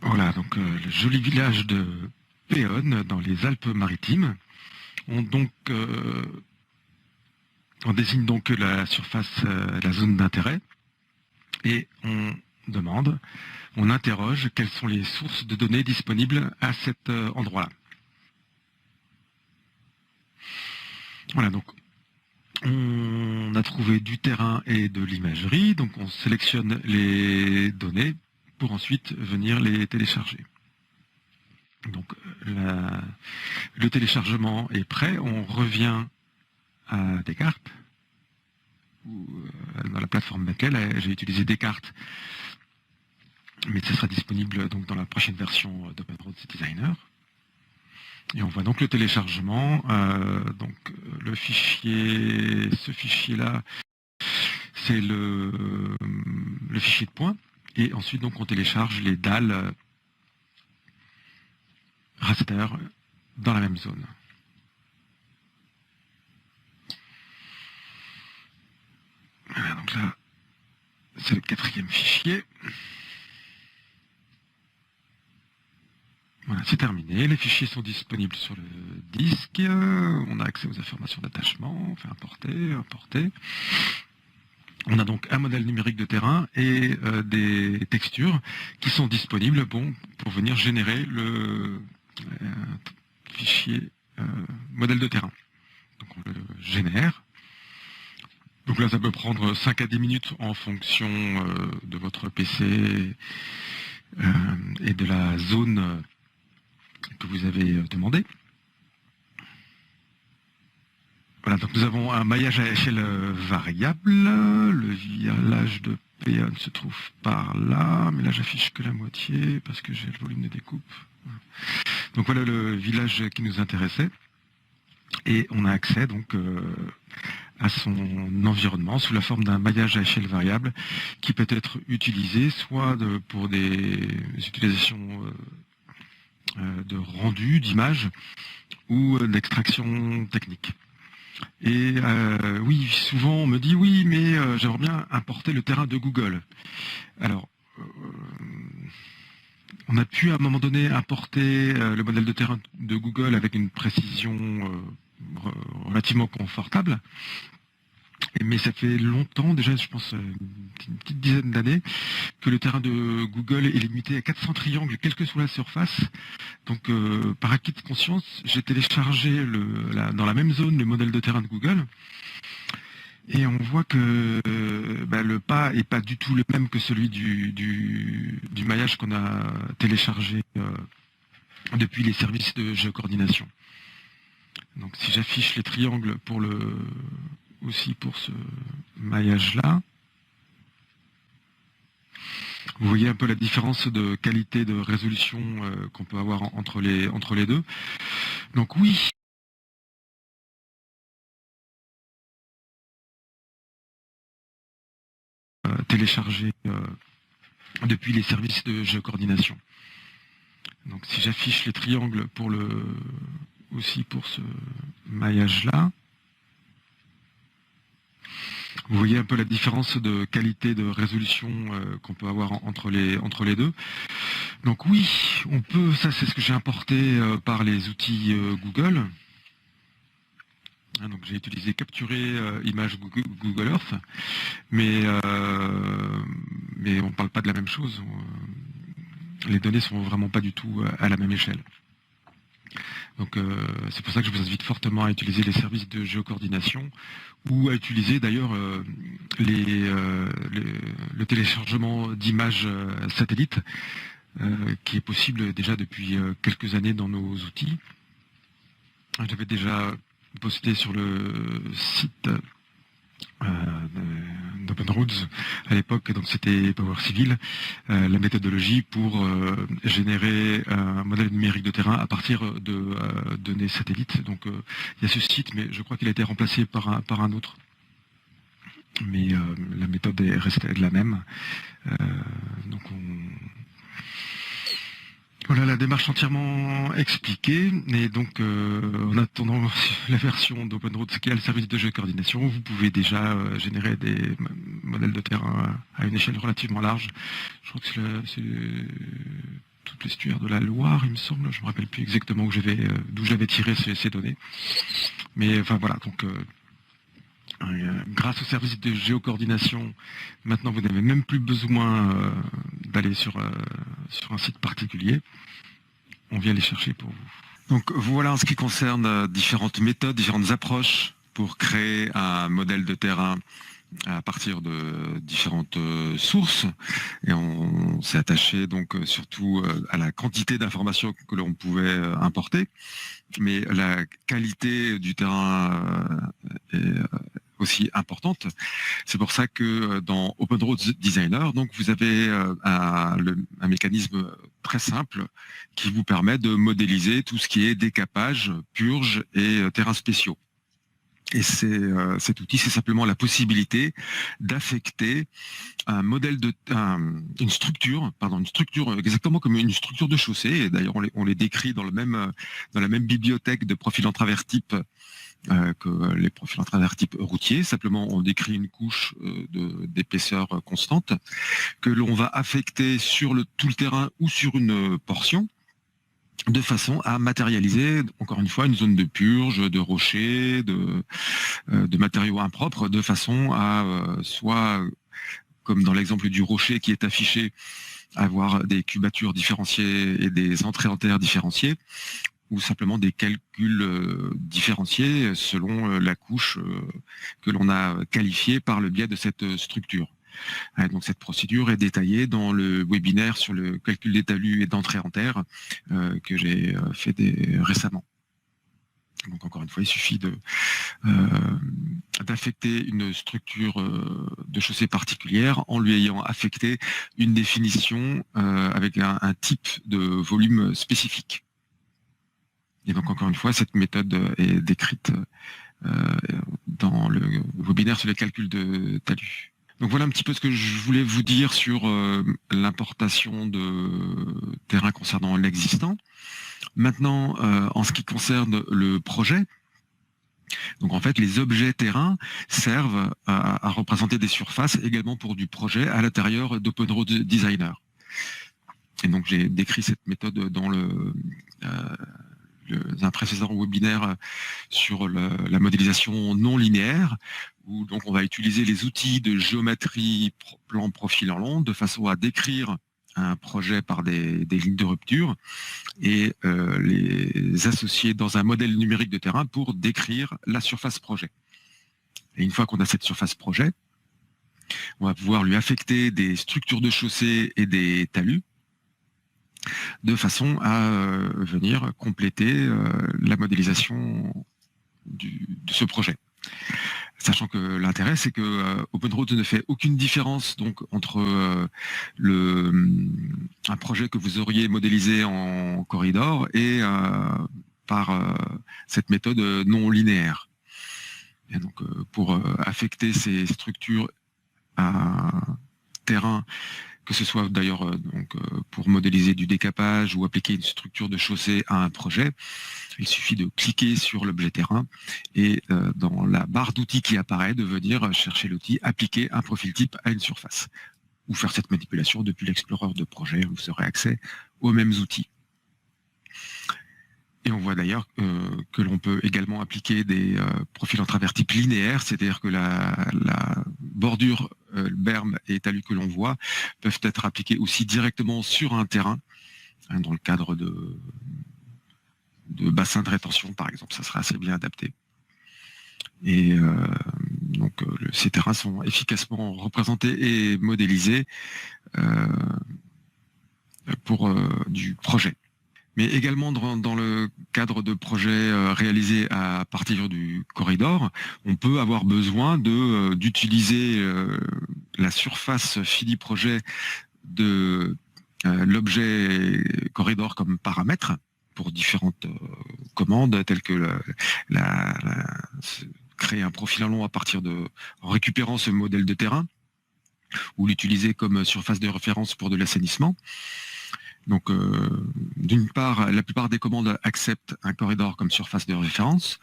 [SPEAKER 1] Voilà, donc le joli village de Péonne, dans les Alpes-Maritimes. On désigne donc la surface, la zone d'intérêt, et on demande, on interroge quelles sont les sources de données disponibles à cet endroit-là. Voilà, donc on a trouvé du terrain et de l'imagerie, donc on sélectionne les données pour ensuite venir les télécharger. Donc le téléchargement est prêt, on revient à Descartes, ou dans la plateforme Bentley, j'ai utilisé Descartes, mais ce sera disponible donc dans la prochaine version d'OpenRoads Designer. Et on voit donc le téléchargement, le fichier, ce fichier-là, c'est le fichier de points, et ensuite donc on télécharge les dalles raster dans la même zone. Voilà, donc là, c'est le 4e fichier. Voilà, c'est terminé. Les fichiers sont disponibles sur le disque. On a accès aux informations d'attachement. On fait importer. On a donc un modèle numérique de terrain et des textures qui sont disponibles pour venir générer le fichier modèle de terrain. Donc on le génère. Donc là, ça peut prendre 5 à 10 minutes en fonction de votre PC et de la zone que vous avez demandé. Voilà, donc nous avons un maillage à échelle variable. Le village de Péonne se trouve par là, mais là j'affiche que la moitié parce que j'ai le volume de découpe. Donc voilà le village qui nous intéressait. Et on a accès donc à son environnement sous la forme d'un maillage à échelle variable qui peut être utilisé soit pour des utilisations de rendu, d'image ou d'extraction technique. Et oui, souvent on me dit oui, mais j'aimerais bien importer le terrain de Google. Alors, on a pu à un moment donné importer le modèle de terrain de Google avec une précision relativement confortable. Mais ça fait longtemps, déjà je pense une petite dizaine d'années, que le terrain de Google est limité à 400 triangles, quelle que soit la surface. Donc par acquis de conscience, j'ai téléchargé dans la même zone le modèle de terrain de Google. Et on voit que le pas n'est pas du tout le même que celui du maillage qu'on a téléchargé depuis les services de géocoordination. Donc si j'affiche les triangles aussi pour ce maillage-là, vous voyez un peu la différence de qualité de résolution qu'on peut avoir entre les deux. Donc oui, téléchargé depuis les services de géocoordination. Donc si j'affiche les triangles aussi pour ce maillage-là, Vous voyez un peu la différence de qualité de résolution qu'on peut avoir entre les deux. Donc oui, on peut, ça c'est ce que j'ai importé par les outils Google. Donc j'ai utilisé capturer image Google Earth, mais on ne parle pas de la même chose. Les données sont vraiment pas du tout à la même échelle. Donc c'est pour ça que je vous invite fortement à utiliser les services de géocoordination ou à utiliser d'ailleurs le téléchargement d'images satellites qui est possible déjà depuis quelques années dans nos outils. J'avais déjà posté sur le site d'OpenRoads à l'époque, donc c'était Power Civil, la méthodologie pour générer un modèle numérique de terrain à partir de données satellites. Donc il y a ce site, mais je crois qu'il a été remplacé par un autre. Mais la méthode est restée la même. Donc voilà la démarche entièrement expliquée. Et donc, en attendant la version d'OpenRoads qui a le service de géocoordination, vous pouvez déjà générer des modèles de terrain à une échelle relativement large. Je crois que c'est tout l'estuaire de la Loire, il me semble. Je ne me rappelle plus exactement d'où j'avais tiré ces données. Mais enfin voilà, donc grâce au service de géocoordination, maintenant vous n'avez même plus besoin d'aller sur un site particulier. On vient les chercher pour vous. Donc voilà en ce qui concerne différentes méthodes, différentes approches pour créer un modèle de terrain à partir de différentes sources. Et on s'est attaché donc surtout à la quantité d'informations que l'on pouvait importer. Mais la qualité du terrain est aussi importante. C'est pour ça que dans OpenRoads Designer, donc vous avez un mécanisme très simple qui vous permet de modéliser tout ce qui est décapage, purge et terrains spéciaux. Et cet outil, c'est simplement la possibilité d'affecter un modèle une structure exactement comme une structure de chaussée. Et d'ailleurs, on les décrit dans la même bibliothèque de profils en travers type que les profils en travers type routier. Simplement, on décrit une couche d'épaisseur constante que l'on va affecter sur tout le terrain ou sur une portion, de façon à matérialiser, encore une fois, une zone de purge, de rochers, de matériaux impropres, de façon à soit, comme dans l'exemple du rocher qui est affiché, avoir des cubatures différenciées et des entrées en terre différenciées, ou simplement des calculs différenciés selon la couche que l'on a qualifiée par le biais de cette structure. Donc cette procédure est détaillée dans le webinaire sur le calcul des talus et d'entrée en terre que j'ai fait récemment. Donc encore une fois, il suffit d'affecter une structure de chaussée particulière en lui ayant affecté une définition avec un type de volume spécifique. Et donc encore une fois, cette méthode est décrite dans le webinaire sur le calcul de talus. Donc voilà un petit peu ce que je voulais vous dire sur l'importation de terrain concernant l'existant. Maintenant, en ce qui concerne le projet, donc en fait, les objets terrain servent à représenter des surfaces également pour du projet à l'intérieur d'OpenRoads Designer. Et donc j'ai décrit cette méthode dans un précédent webinaire sur la modélisation non linéaire, où donc on va utiliser les outils de géométrie plan profil en long de façon à décrire un projet par des lignes de rupture et les associer dans un modèle numérique de terrain pour décrire la surface projet. Et une fois qu'on a cette surface projet, on va pouvoir lui affecter des structures de chaussée et des talus de façon à venir compléter la modélisation de ce projet. Sachant que l'intérêt, c'est que OpenRoads ne fait aucune différence donc entre un projet que vous auriez modélisé en corridor et par cette méthode non linéaire. Et donc, pour affecter ces structures à terrain que ce soit d'ailleurs pour modéliser du décapage ou appliquer une structure de chaussée à un projet. Il suffit de cliquer sur l'objet terrain et dans la barre d'outils qui apparaît, de venir chercher l'outil appliquer un profil type à une surface ou faire cette manipulation depuis l'explorer de projet. Vous aurez accès aux mêmes outils. Et on voit d'ailleurs que l'on peut également appliquer des profils en travers type linéaire, c'est-à-dire que la bordure, le berme et talus que l'on voit peuvent être appliqués aussi directement sur un terrain, hein, dans le cadre de bassins de rétention, par exemple. Ça sera assez bien adapté. Et donc ces terrains sont efficacement représentés et modélisés pour du projet. Mais également dans le cadre de projets réalisés à partir du corridor, on peut avoir besoin d'utiliser la surface finie projet de l'objet corridor comme paramètre pour différentes commandes telles que créer un profil en long en récupérant ce modèle de terrain ou l'utiliser comme surface de référence pour de l'assainissement. Donc, d'une part, la plupart des commandes acceptent un corridor comme surface de référence.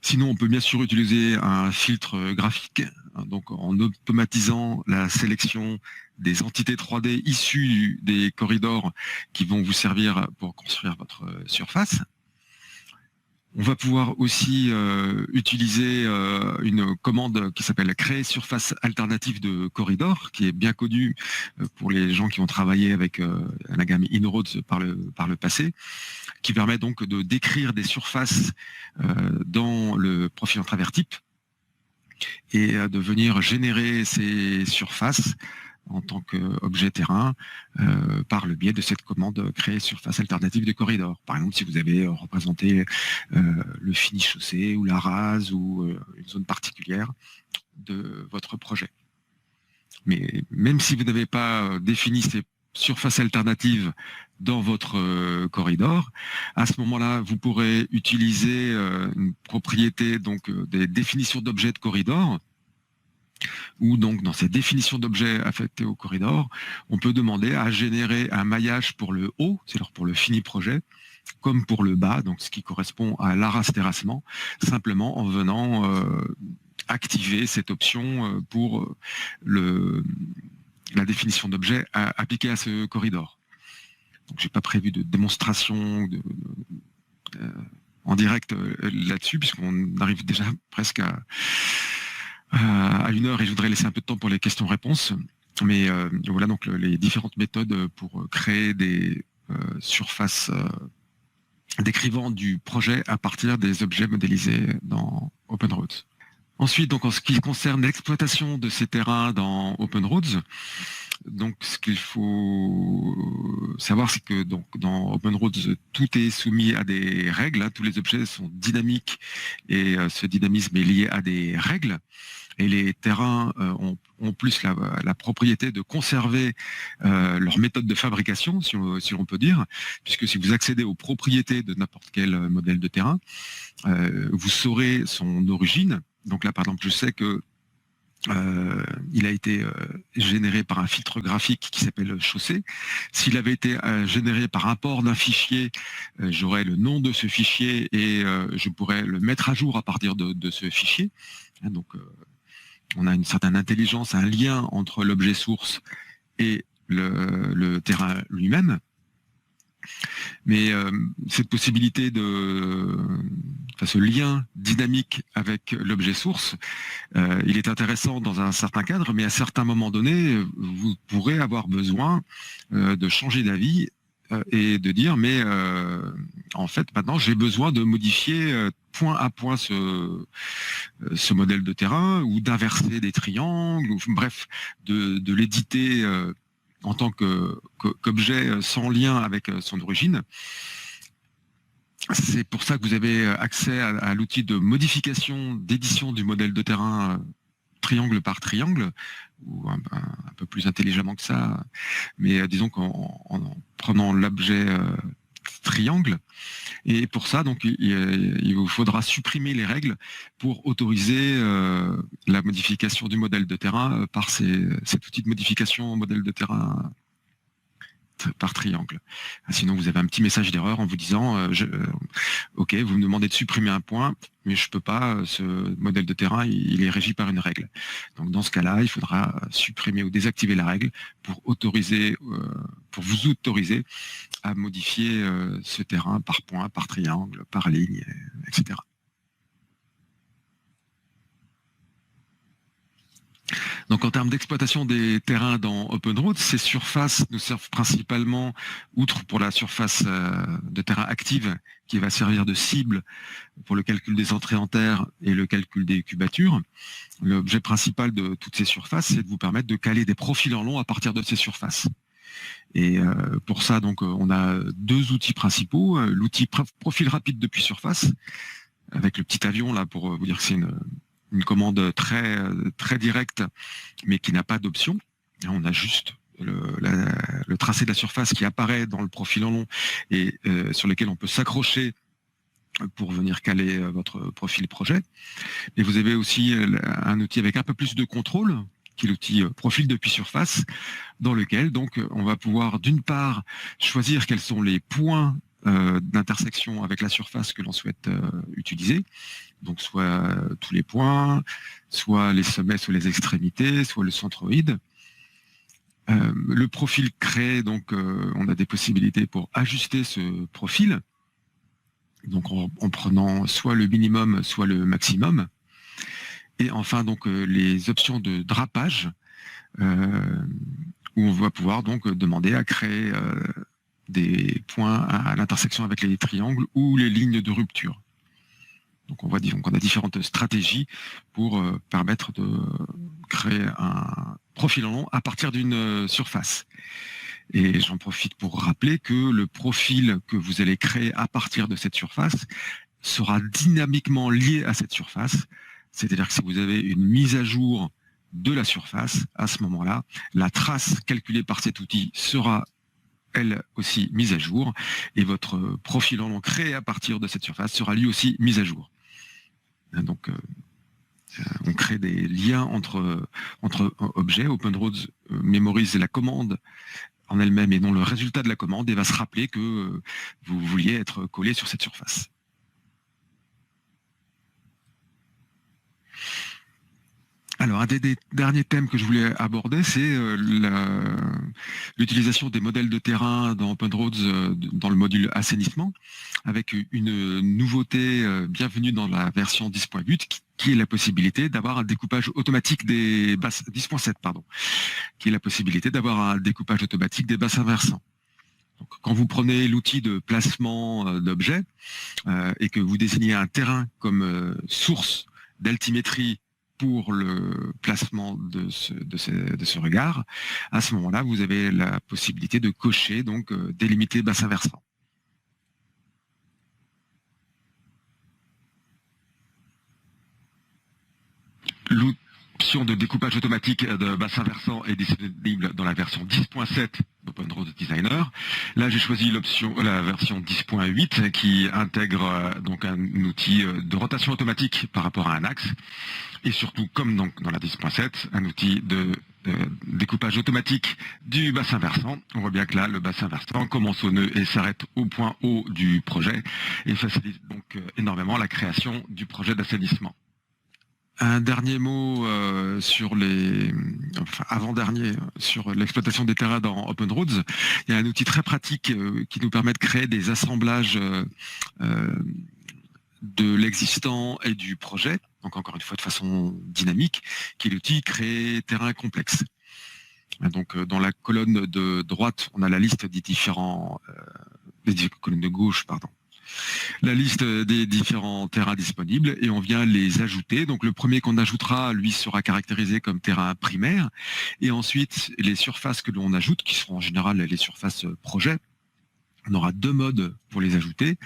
[SPEAKER 1] Sinon, on peut bien sûr utiliser un filtre graphique, donc en automatisant la sélection des entités 3D issues des corridors qui vont vous servir pour construire votre surface. On va pouvoir aussi utiliser une commande qui s'appelle créer surface alternative de corridor, qui est bien connue pour les gens qui ont travaillé avec la gamme Inroads par le passé, qui permet donc de décrire des surfaces dans le profil en travers type et de venir générer ces surfaces en tant qu'objet terrain par le biais de cette commande créer surface alternative de corridor. Par exemple, si vous avez représenté le fini chaussée ou la rase ou une zone particulière de votre projet. Mais même si vous n'avez pas défini ces surfaces alternatives dans votre corridor, à ce moment-là, vous pourrez utiliser une propriété donc des définitions d'objets de corridor, où donc dans ces définitions d'objets affectés au corridor, on peut demander à générer un maillage pour le haut, c'est-à-dire pour le fini projet, comme pour le bas, donc ce qui correspond à l'arras terrassement, simplement en venant activer cette option pour la définition d'objet appliquée à ce corridor. Donc j'ai pas prévu de démonstration en direct là-dessus, puisqu'on arrive déjà presque à 1 heure et je voudrais laisser un peu de temps pour les questions-réponses. Mais voilà donc les différentes méthodes pour créer des surfaces décrivant du projet à partir des objets modélisés dans OpenRoads. Ensuite, donc en ce qui concerne l'exploitation de ces terrains dans OpenRoads, donc ce qu'il faut savoir, c'est que donc dans OpenRoads, tout est soumis à des règles, hein, tous les objets sont dynamiques et ce dynamisme est lié à des règles. Et les terrains ont plus la propriété de conserver leur méthode de fabrication, si l'on peut dire, puisque si vous accédez aux propriétés de n'importe quel modèle de terrain, vous saurez son origine. Donc là, par exemple, je sais que il a été généré par un filtre graphique qui s'appelle chaussée. S'il avait été généré par import d'un fichier, j'aurais le nom de ce fichier et je pourrais le mettre à jour à partir de ce fichier. Donc, on a une certaine intelligence, un lien entre l'objet source et le terrain lui-même. Mais cette possibilité ce lien dynamique avec l'objet source, il est intéressant dans un certain cadre, mais à certains moments donnés, vous pourrez avoir besoin de changer d'avis et de dire mais en fait maintenant j'ai besoin de modifier point à point ce modèle de terrain ou d'inverser des triangles, ou bref de l'éditer en tant qu'objet sans lien avec son origine. C'est pour ça que vous avez accès à l'outil de modification, d'édition du modèle de terrain triangle par triangle, ou un peu plus intelligemment que ça. Mais disons qu'en prenant l'objet triangle. Et pour ça, donc, il vous faudra supprimer les règles pour autoriser la modification du modèle de terrain par cet outil de modification modèle de terrain par triangle. Sinon, vous avez un petit message d'erreur en vous disant OK, vous me demandez de supprimer un point, mais je peux pas, ce modèle de terrain, il est régi par une règle. Donc dans ce cas-là, il faudra supprimer ou désactiver la règle pour autoriser, pour vous autoriser à modifier ce terrain par point, par triangle, par ligne, etc. Donc en termes d'exploitation des terrains dans OpenRoads, ces surfaces nous servent principalement, outre pour la surface de terrain active qui va servir de cible pour le calcul des entrées en terre et le calcul des cubatures. L'objet principal de toutes ces surfaces, c'est de vous permettre de caler des profils en long à partir de ces surfaces. Et pour ça, donc, on a deux outils principaux. L'outil profil rapide depuis surface, avec le petit avion là pour vous dire que c'est une commande très directe, mais qui n'a pas d'option. On a juste le tracé de la surface qui apparaît dans le profil en long et sur lequel on peut s'accrocher pour venir caler votre profil projet. Et vous avez aussi un outil avec un peu plus de contrôle, qui est l'outil profil depuis surface, dans lequel donc on va pouvoir d'une part choisir quels sont les points d'intersection avec la surface que l'on souhaite utiliser, donc soit tous les points, soit les sommets, soit les extrémités, soit le centroïde. Le profil créé, donc on a des possibilités pour ajuster ce profil, donc en prenant soit le minimum, soit le maximum. Et enfin donc les options de drapage, où on va pouvoir donc demander à créer des points à l'intersection avec les triangles ou les lignes de rupture. Donc on a différentes stratégies pour permettre de créer un profil en long à partir d'une surface. Et j'en profite pour rappeler que le profil que vous allez créer à partir de cette surface sera dynamiquement lié à cette surface. C'est-à-dire que si vous avez une mise à jour de la surface, à ce moment-là, la trace calculée par cet outil sera elle aussi mise à jour, et votre profil en long créé à partir de cette surface sera lui aussi mis à jour. Donc on crée des liens entre objets. OpenRoads mémorise la commande en elle-même et non le résultat de la commande, et va se rappeler que vous vouliez être collé sur cette surface. Alors, un des derniers thèmes que je voulais aborder, c'est l'utilisation des modèles de terrain dans OpenRoads dans le module assainissement, avec une nouveauté bienvenue dans la version 10.8, qui est la possibilité d'avoir un découpage automatique des bassins, 10.7, pardon, qui est la possibilité d'avoir un découpage automatique des bassins versants. Donc, quand vous prenez l'outil de placement d'objets et que vous désignez un terrain comme source d'altimétrie pour le placement de ce regard, à ce moment-là, vous avez la possibilité de cocher, donc délimiter bassin versant. L'option de découpage automatique de bassin versant est disponible dans la version 10.7 d'OpenRoads Designer. Là, j'ai choisi la version 10.8 qui intègre donc un outil de rotation automatique par rapport à un axe, et surtout, comme donc dans la 10.7, un outil de découpage automatique du bassin versant. On voit bien que là, le bassin versant commence au nœud et s'arrête au point haut du projet, et facilite donc énormément la création du projet d'assainissement. Un dernier mot avant-dernier sur l'exploitation des terrains dans OpenRoads. Il y a un outil très pratique qui nous permet de créer des assemblages de l'existant et du projet, donc encore une fois de façon dynamique, qui est l'outil créer terrain complexe. Donc dans la colonne de droite, on a la liste des différents colonne de gauche, pardon. La liste des différents terrains disponibles, et on vient les ajouter. Donc le premier qu'on ajoutera, lui, sera caractérisé comme terrain primaire, et ensuite les surfaces que l'on ajoute, qui seront en général les surfaces projet, on aura deux modes pour les ajouter.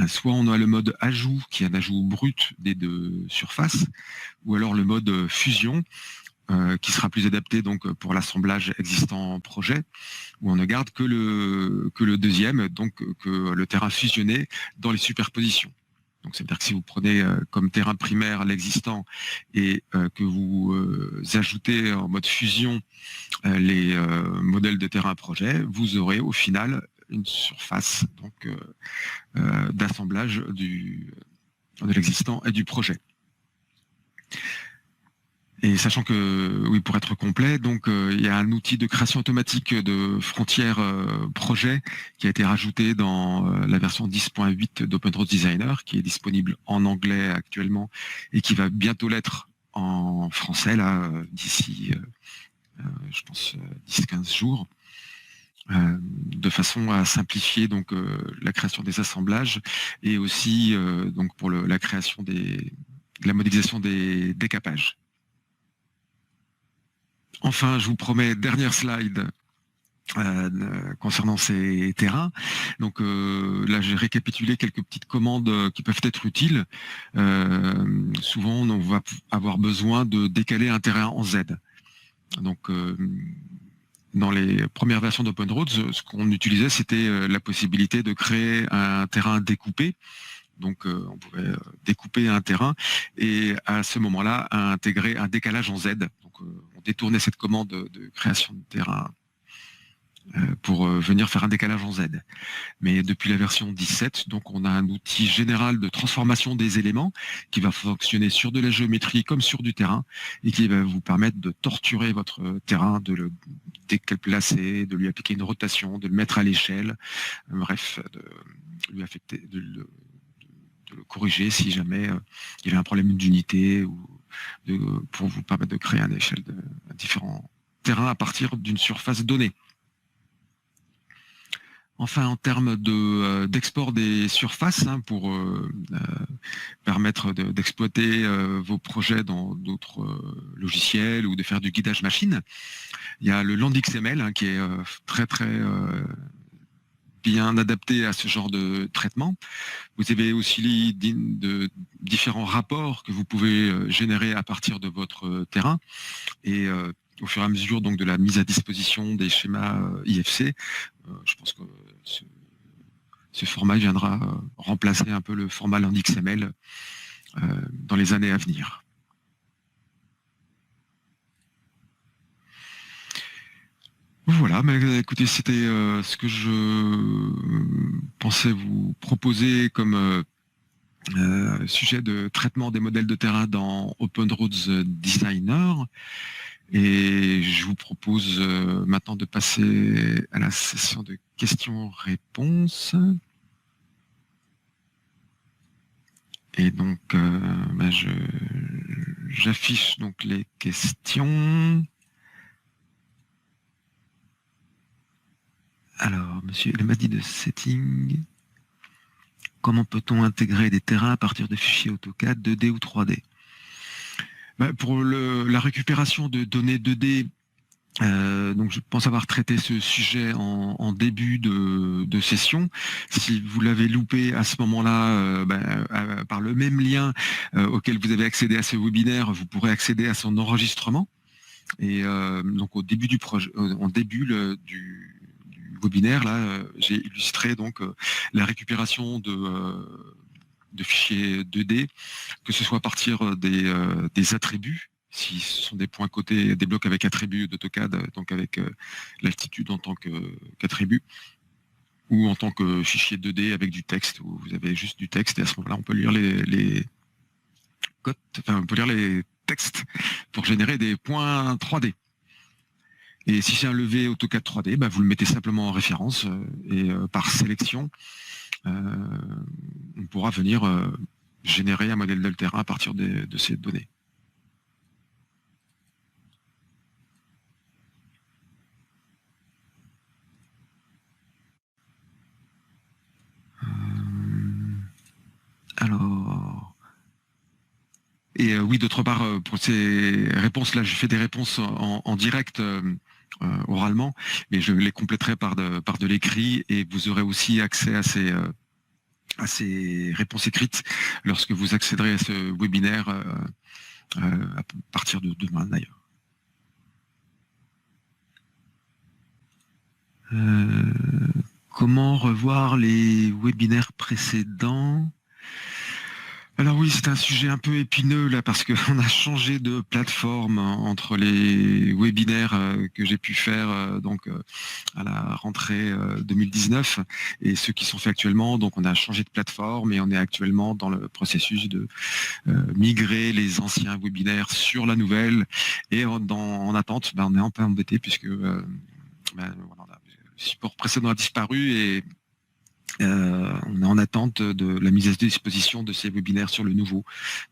[SPEAKER 1] Soit on a le mode ajout, qui est un ajout brut des deux surfaces, ou alors le mode fusion, qui sera plus adapté donc pour l'assemblage existant projet, où on ne garde que le deuxième, donc que le terrain fusionné dans les superpositions. Donc, ça veut dire que si vous prenez comme terrain primaire l'existant et que vous ajoutez en mode fusion les modèles de terrain projet, vous aurez au final une surface donc d'assemblage de l'existant et du projet. Et sachant que, oui, pour être complet, donc il y a un outil de création automatique de frontières projet qui a été rajouté dans la version 10.8 d'OpenRoads Designer, qui est disponible en anglais actuellement et qui va bientôt l'être en français là d'ici, je pense, 10-15 jours. De façon à simplifier donc la création des assemblages et aussi donc pour la création la modélisation des décapages. Enfin, je vous promets, dernière slide concernant ces terrains. Donc là, j'ai récapitulé quelques petites commandes qui peuvent être utiles. Souvent, on va avoir besoin de décaler un terrain en Z. Donc, dans les premières versions d'OpenRoads, ce qu'on utilisait, c'était la possibilité de créer un terrain découpé. Donc, on pouvait découper un terrain et à ce moment-là, intégrer un décalage en Z. Donc, on détournait cette commande de création de terrain pour venir faire un décalage en Z. Mais depuis la version 17, donc, on a un outil général de transformation des éléments qui va fonctionner sur de la géométrie comme sur du terrain et qui va vous permettre de torturer votre terrain, de le déplacer, de lui appliquer une rotation, de le mettre à l'échelle, bref, de lui affecter, de le corriger si jamais il y avait un problème d'unité ou pour vous permettre de créer une échelle de différents terrains à partir d'une surface donnée. Enfin, en termes d'export des surfaces, pour permettre d'exploiter vos projets dans d'autres logiciels ou de faire du guidage machine, il y a le LandXML qui est très bien adapté à ce genre de traitement. Vous avez aussi de différents rapports que vous pouvez générer à partir de votre terrain et au fur et à mesure donc de la mise à disposition des schémas IFC, je pense que ce format viendra remplacer un peu le format LandXML dans les années à venir. Voilà, mais écoutez, c'était ce que je pensais vous proposer comme sujet de traitement des modèles de terrain dans OpenRoads Designer. Et je vous propose maintenant de passer à la session de questions-réponses. Et donc, j'affiche donc les questions. Alors, monsieur Elmadi de Setting, comment peut-on intégrer des terrains à partir de fichiers AutoCAD 2D ou 3D? Pour la récupération de données 2D, donc je pense avoir traité ce sujet en début de session. Si vous l'avez loupé à ce moment-là, par le même lien auquel vous avez accédé à ce webinaire, vous pourrez accéder à son enregistrement. Et donc au début du projet, en début du webinaire, là, j'ai illustré donc la récupération de fichiers 2D, que ce soit à partir des attributs, si ce sont des points cotés, des blocs avec attributs d'AutoCAD, donc avec l'altitude en tant qu'attribut, ou en tant que fichier 2D avec du texte, où vous avez juste du texte, et à ce moment-là, on peut lire les codes, enfin, on peut lire les textes pour générer des points 3D. Et si c'est un levé AutoCAD 3D, vous le mettez simplement en référence et par sélection, on pourra venir générer un modèle de terrain à partir de ces données. Alors... Et oui, d'autre part, pour ces réponses-là, je fais des réponses en direct oralement, mais je les compléterai par de l'écrit et vous aurez aussi accès à ces réponses écrites lorsque vous accéderez à ce webinaire à partir de demain d'ailleurs. Comment revoir les webinaires précédents? Alors oui, c'est un sujet un peu épineux là parce qu'on a changé de plateforme entre les webinaires que j'ai pu faire donc à la rentrée 2019 et ceux qui sont faits actuellement. Donc on a changé de plateforme et on est actuellement dans le processus de migrer les anciens webinaires sur la nouvelle. Et en attente, on est un peu embêté puisque voilà, le support précédent a disparu et on est en attente de la mise à disposition de ces webinaires sur le nouveau.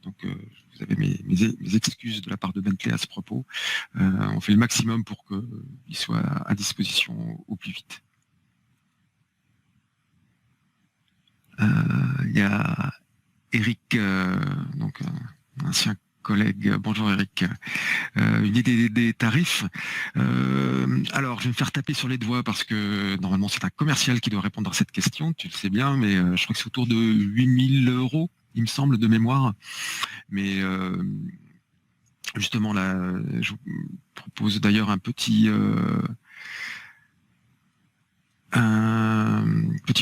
[SPEAKER 1] Donc, vous avez mes excuses de la part de Bentley à ce propos. On fait le maximum pour qu'ils soient à disposition au plus vite. Il y a Eric, donc ancien collègue. Bonjour Eric. Une idée des tarifs. Alors, je vais me faire taper sur les doigts parce que normalement, c'est un commercial qui doit répondre à cette question. Tu le sais bien, mais je crois que c'est autour de 8 000 €, il me semble, de mémoire. Mais justement, là, je vous propose d'ailleurs un petit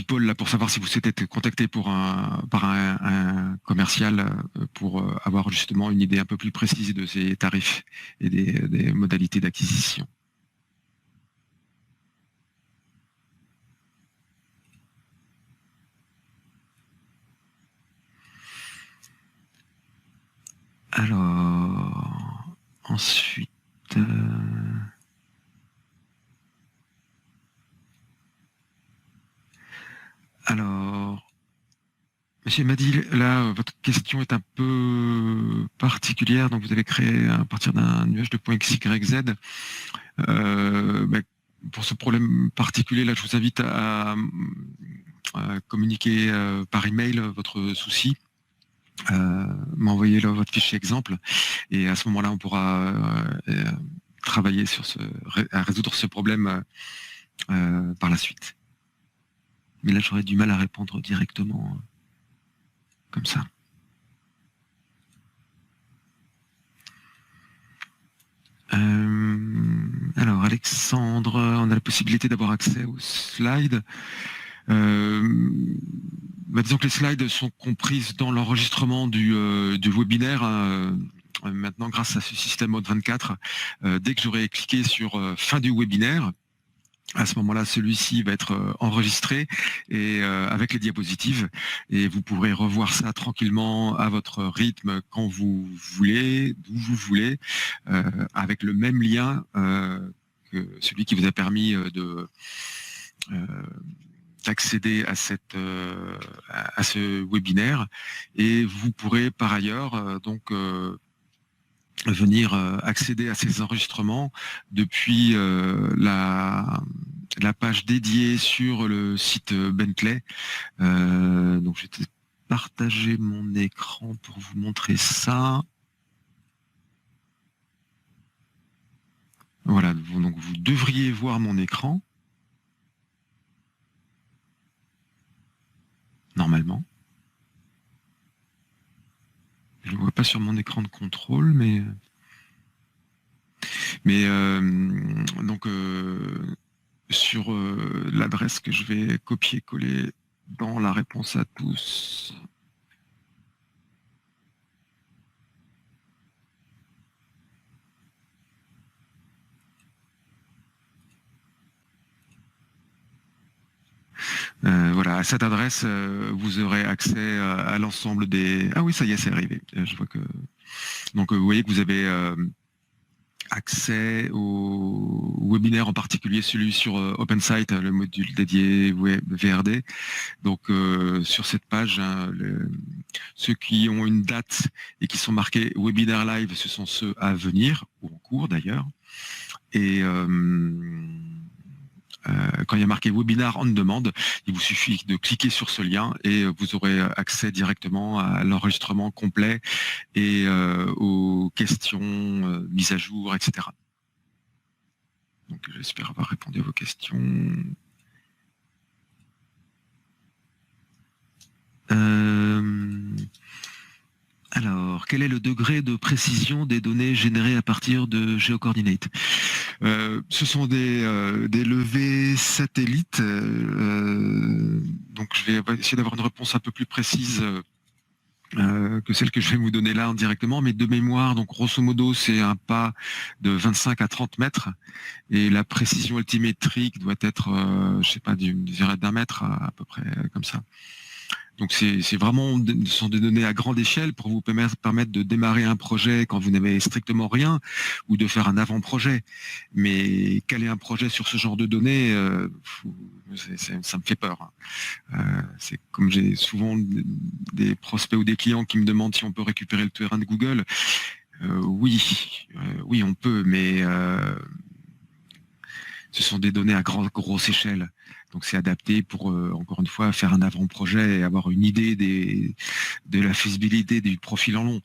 [SPEAKER 1] pôle là pour savoir si vous souhaitez être contacté par un commercial pour avoir justement une idée un peu plus précise de ces tarifs et des modalités d'acquisition. Alors, ensuite... Alors, Monsieur Madil, là, votre question est un peu particulière. Donc, vous avez créé à partir d'un nuage de points X, Y, Z. Pour ce problème particulier, là, je vous invite à communiquer par email votre souci. M'envoyer votre fichier exemple et à ce moment-là on pourra travailler à résoudre ce problème par la suite. Mais là j'aurais du mal à répondre directement comme ça. Alors Alexandre, on a la possibilité d'avoir accès aux slides. Disons que les slides sont comprises dans l'enregistrement du webinaire. Maintenant, grâce à ce système Mode 24, dès que j'aurai cliqué sur fin du webinaire, à ce moment-là, celui-ci va être enregistré et avec les diapositives, et vous pourrez revoir ça tranquillement à votre rythme quand vous voulez, d'où vous voulez, avec le même lien que celui qui vous a permis d'accéder à ce webinaire, et vous pourrez par ailleurs venir accéder à ces enregistrements depuis la page dédiée sur le site Bentley. Donc je vais partager mon écran pour vous montrer ça. Voilà, donc vous devriez voir mon écran. Normalement. Je ne le vois pas sur mon écran de contrôle, mais donc sur l'adresse que je vais copier-coller dans la réponse à tous. Voilà, à cette adresse, vous aurez accès à l'ensemble des... Ah oui, ça y est, c'est arrivé. Je vois que... Donc, vous voyez que vous avez accès au webinaire, en particulier celui sur OpenSite, le module dédié VRD. Donc, sur cette page, hein, ceux qui ont une date et qui sont marqués webinaire live, ce sont ceux à venir, ou en cours d'ailleurs. Et... quand il y a marqué Webinar on Demand, il vous suffit de cliquer sur ce lien et vous aurez accès directement à l'enregistrement complet et aux questions, mises à jour, etc. Donc j'espère avoir répondu à vos questions. Alors, quel est le degré de précision des données générées à partir de GeoCoordinate? Ce sont des levées satellites. Donc, je vais essayer d'avoir une réponse un peu plus précise que celle que je vais vous donner là directement. Mais de mémoire, donc grosso modo, c'est un pas de 25 à 30 mètres. Et la précision altimétrique doit être, je sais pas, d'un mètre à peu près comme ça. Donc c'est vraiment, ce sont des données à grande échelle pour vous permettre de démarrer un projet quand vous n'avez strictement rien ou de faire un avant-projet. Mais caler un projet sur ce genre de données, ça me fait peur. C'est comme j'ai souvent des prospects ou des clients qui me demandent si on peut récupérer le terrain de Google. Oui, on peut, mais ce sont des données à grosse échelle. Donc c'est adapté pour, encore une fois, faire un avant-projet et avoir une idée de la faisabilité du profil en long.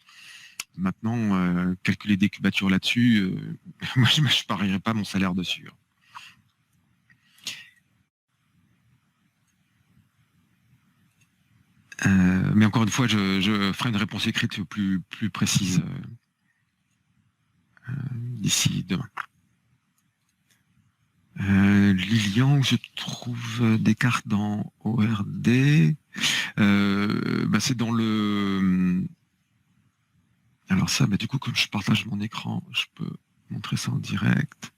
[SPEAKER 1] Maintenant, calculer des cubatures là-dessus, moi je ne parierais pas mon salaire dessus. Mais encore une fois, je ferai une réponse écrite plus précise d'ici demain. Lilian, je trouve des cartes dans ORD. C'est dans le... Alors ça, du coup, comme je partage mon écran, je peux montrer ça en direct.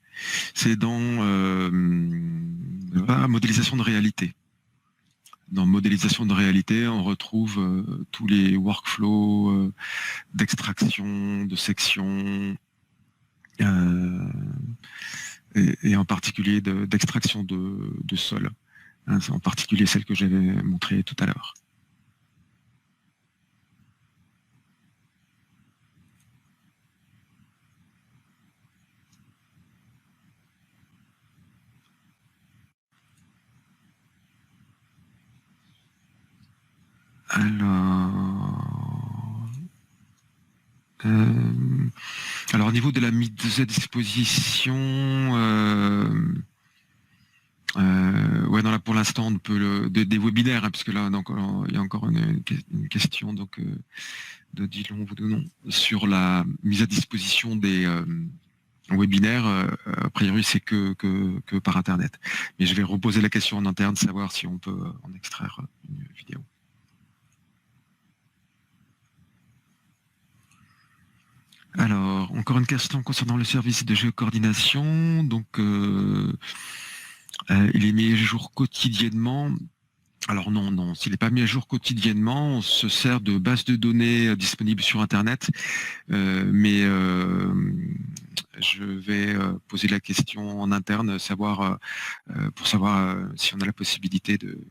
[SPEAKER 1] C'est dans modélisation de réalité. Dans modélisation de réalité, on retrouve tous les workflows d'extraction, de section, et en particulier d'extraction de sol. Hein, c'est en particulier celle que j'avais montrée tout à l'heure. Alors au niveau de la mise à disposition, pour l'instant on peut des webinaires, hein, puisque là donc, il y a encore une question donc de Dillon vous donnons sur la mise à disposition des webinaires. A priori c'est que par internet, mais je vais reposer la question en interne, savoir si on peut en extraire une vidéo. Alors, encore une question concernant le service de géocoordination. Donc, il est mis à jour quotidiennement. Alors non, s'il n'est pas mis à jour quotidiennement, on se sert de base de données disponibles sur Internet. Mais je vais poser la question en interne, pour savoir si on a la possibilité de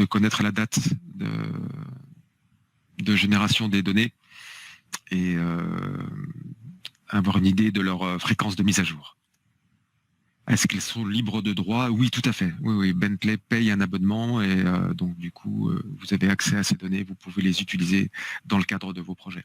[SPEAKER 1] connaître la date de génération des données et avoir une idée de leur fréquence de mise à jour. Est-ce qu'elles sont libres de droit? Oui, tout à fait. Oui, Bentley paye un abonnement et donc du coup, vous avez accès à ces données, vous pouvez les utiliser dans le cadre de vos projets.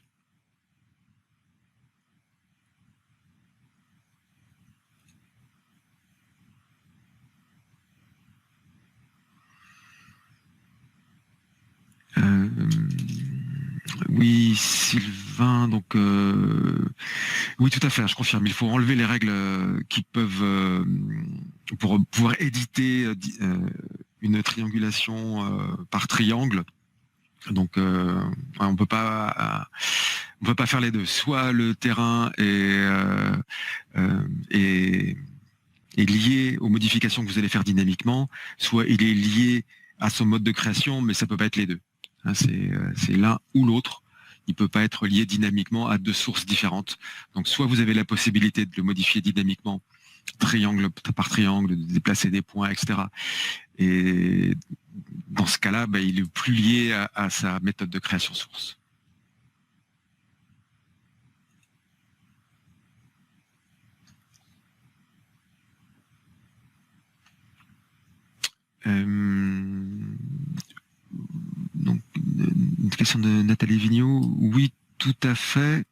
[SPEAKER 1] Oui, Sylvain, donc oui, tout à fait, je confirme. Il faut enlever les règles qui peuvent pour pouvoir éditer une triangulation par triangle. Donc on peut pas faire les deux. Soit le terrain est lié aux modifications que vous allez faire dynamiquement, soit il est lié à son mode de création, mais ça peut pas être les deux. Hein, c'est l'un ou l'autre. Il ne peut pas être lié dynamiquement à deux sources différentes. Donc soit vous avez la possibilité de le modifier dynamiquement, triangle par triangle, de déplacer des points, etc. Et dans ce cas-là, il est plus lié à sa méthode de création source. Donc, une question de Nathalie Vigneault. Oui, tout à fait.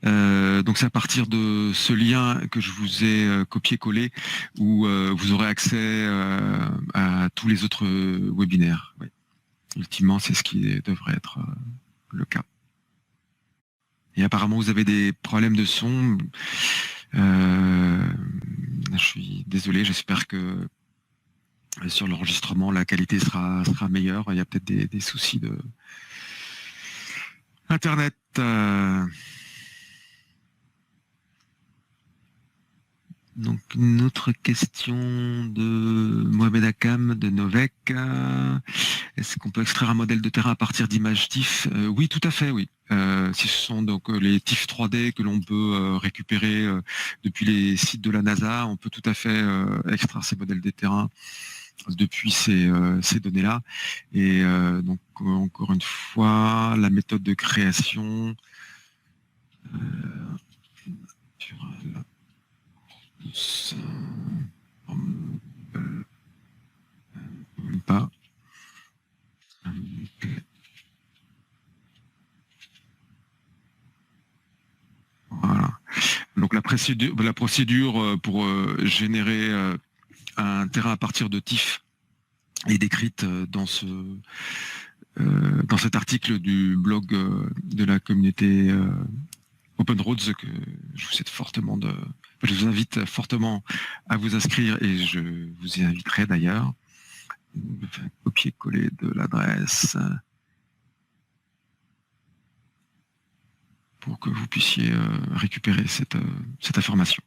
[SPEAKER 1] Donc c'est à partir de ce lien que je vous ai copié-collé où vous aurez accès à tous les autres webinaires. Oui. Ultimement, c'est ce qui devrait être le cas. Et apparemment, vous avez des problèmes de son. Je suis désolé, j'espère que sur l'enregistrement, la qualité sera meilleure. Il y a peut-être des soucis de Internet. Donc, une autre question de Mohamed Akam de Novec. Est-ce qu'on peut extraire un modèle de terrain à partir d'images TIFF? Oui, tout à fait, oui. Si ce sont donc les TIFF 3D que l'on peut récupérer depuis les sites de la NASA, on peut tout à fait extraire ces modèles de terrain depuis ces données-là. Et donc, encore une fois, la méthode de création pas. Voilà. Donc la procédure pour générer un terrain à partir de TIFF est décrite dans cet article du blog de la communauté OpenRoads que je vous invite fortement à vous inscrire et je vous y inviterai d'ailleurs. Copier-coller de l'adresse pour que vous puissiez récupérer cette information.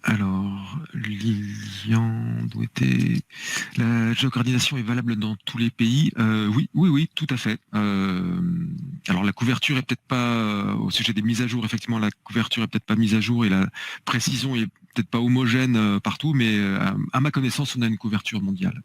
[SPEAKER 1] Alors, Lilian Douetté, la géocoordination est valable dans tous les pays. Oui, tout à fait. Alors la couverture est peut-être pas, au sujet des mises à jour, effectivement, la couverture est peut-être pas mise à jour et la précision est peut-être pas homogène partout, mais à ma connaissance, on a une couverture mondiale.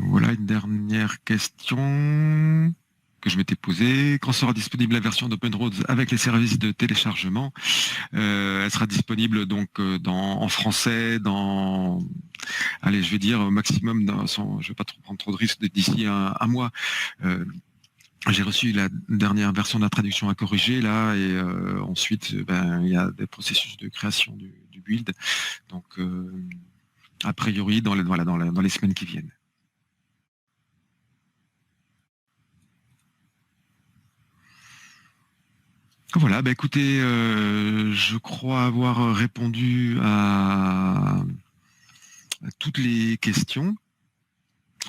[SPEAKER 1] Voilà une dernière question que je m'étais posée. Quand sera disponible la version d'OpenRoads avec les services de téléchargement? Elle sera disponible donc en français, allez, je vais dire au maximum, je vais pas prendre trop de risques, d'ici un mois. J'ai reçu la dernière version de la traduction à corriger là, et ensuite il y a des processus de création du build. Donc a priori dans les semaines qui viennent. Voilà, écoutez, je crois avoir répondu à toutes les questions.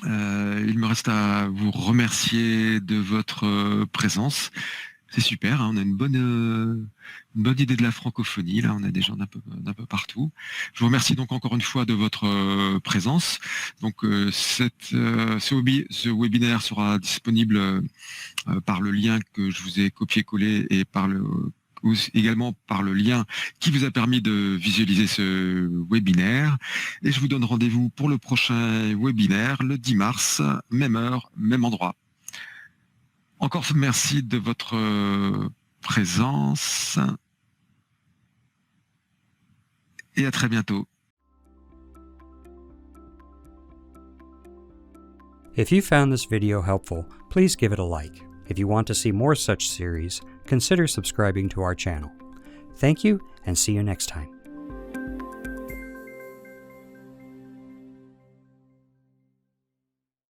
[SPEAKER 1] Il me reste à vous remercier de votre présence. C'est super, hein, on a une bonne idée de la francophonie. Là, on a des gens d'un peu partout. Je vous remercie donc encore une fois de votre présence. Donc, ce webinaire sera disponible par le lien que je vous ai copié-collé et également par le lien qui vous a permis de visualiser ce webinaire. Et je vous donne rendez-vous pour le prochain webinaire, le 10 mars, même heure, même endroit. Encore merci de votre présence et à très bientôt.
[SPEAKER 2] If you found this video helpful, please give it a like. If you want to see more such series, consider subscribing to our channel. Thank you, and see you next time.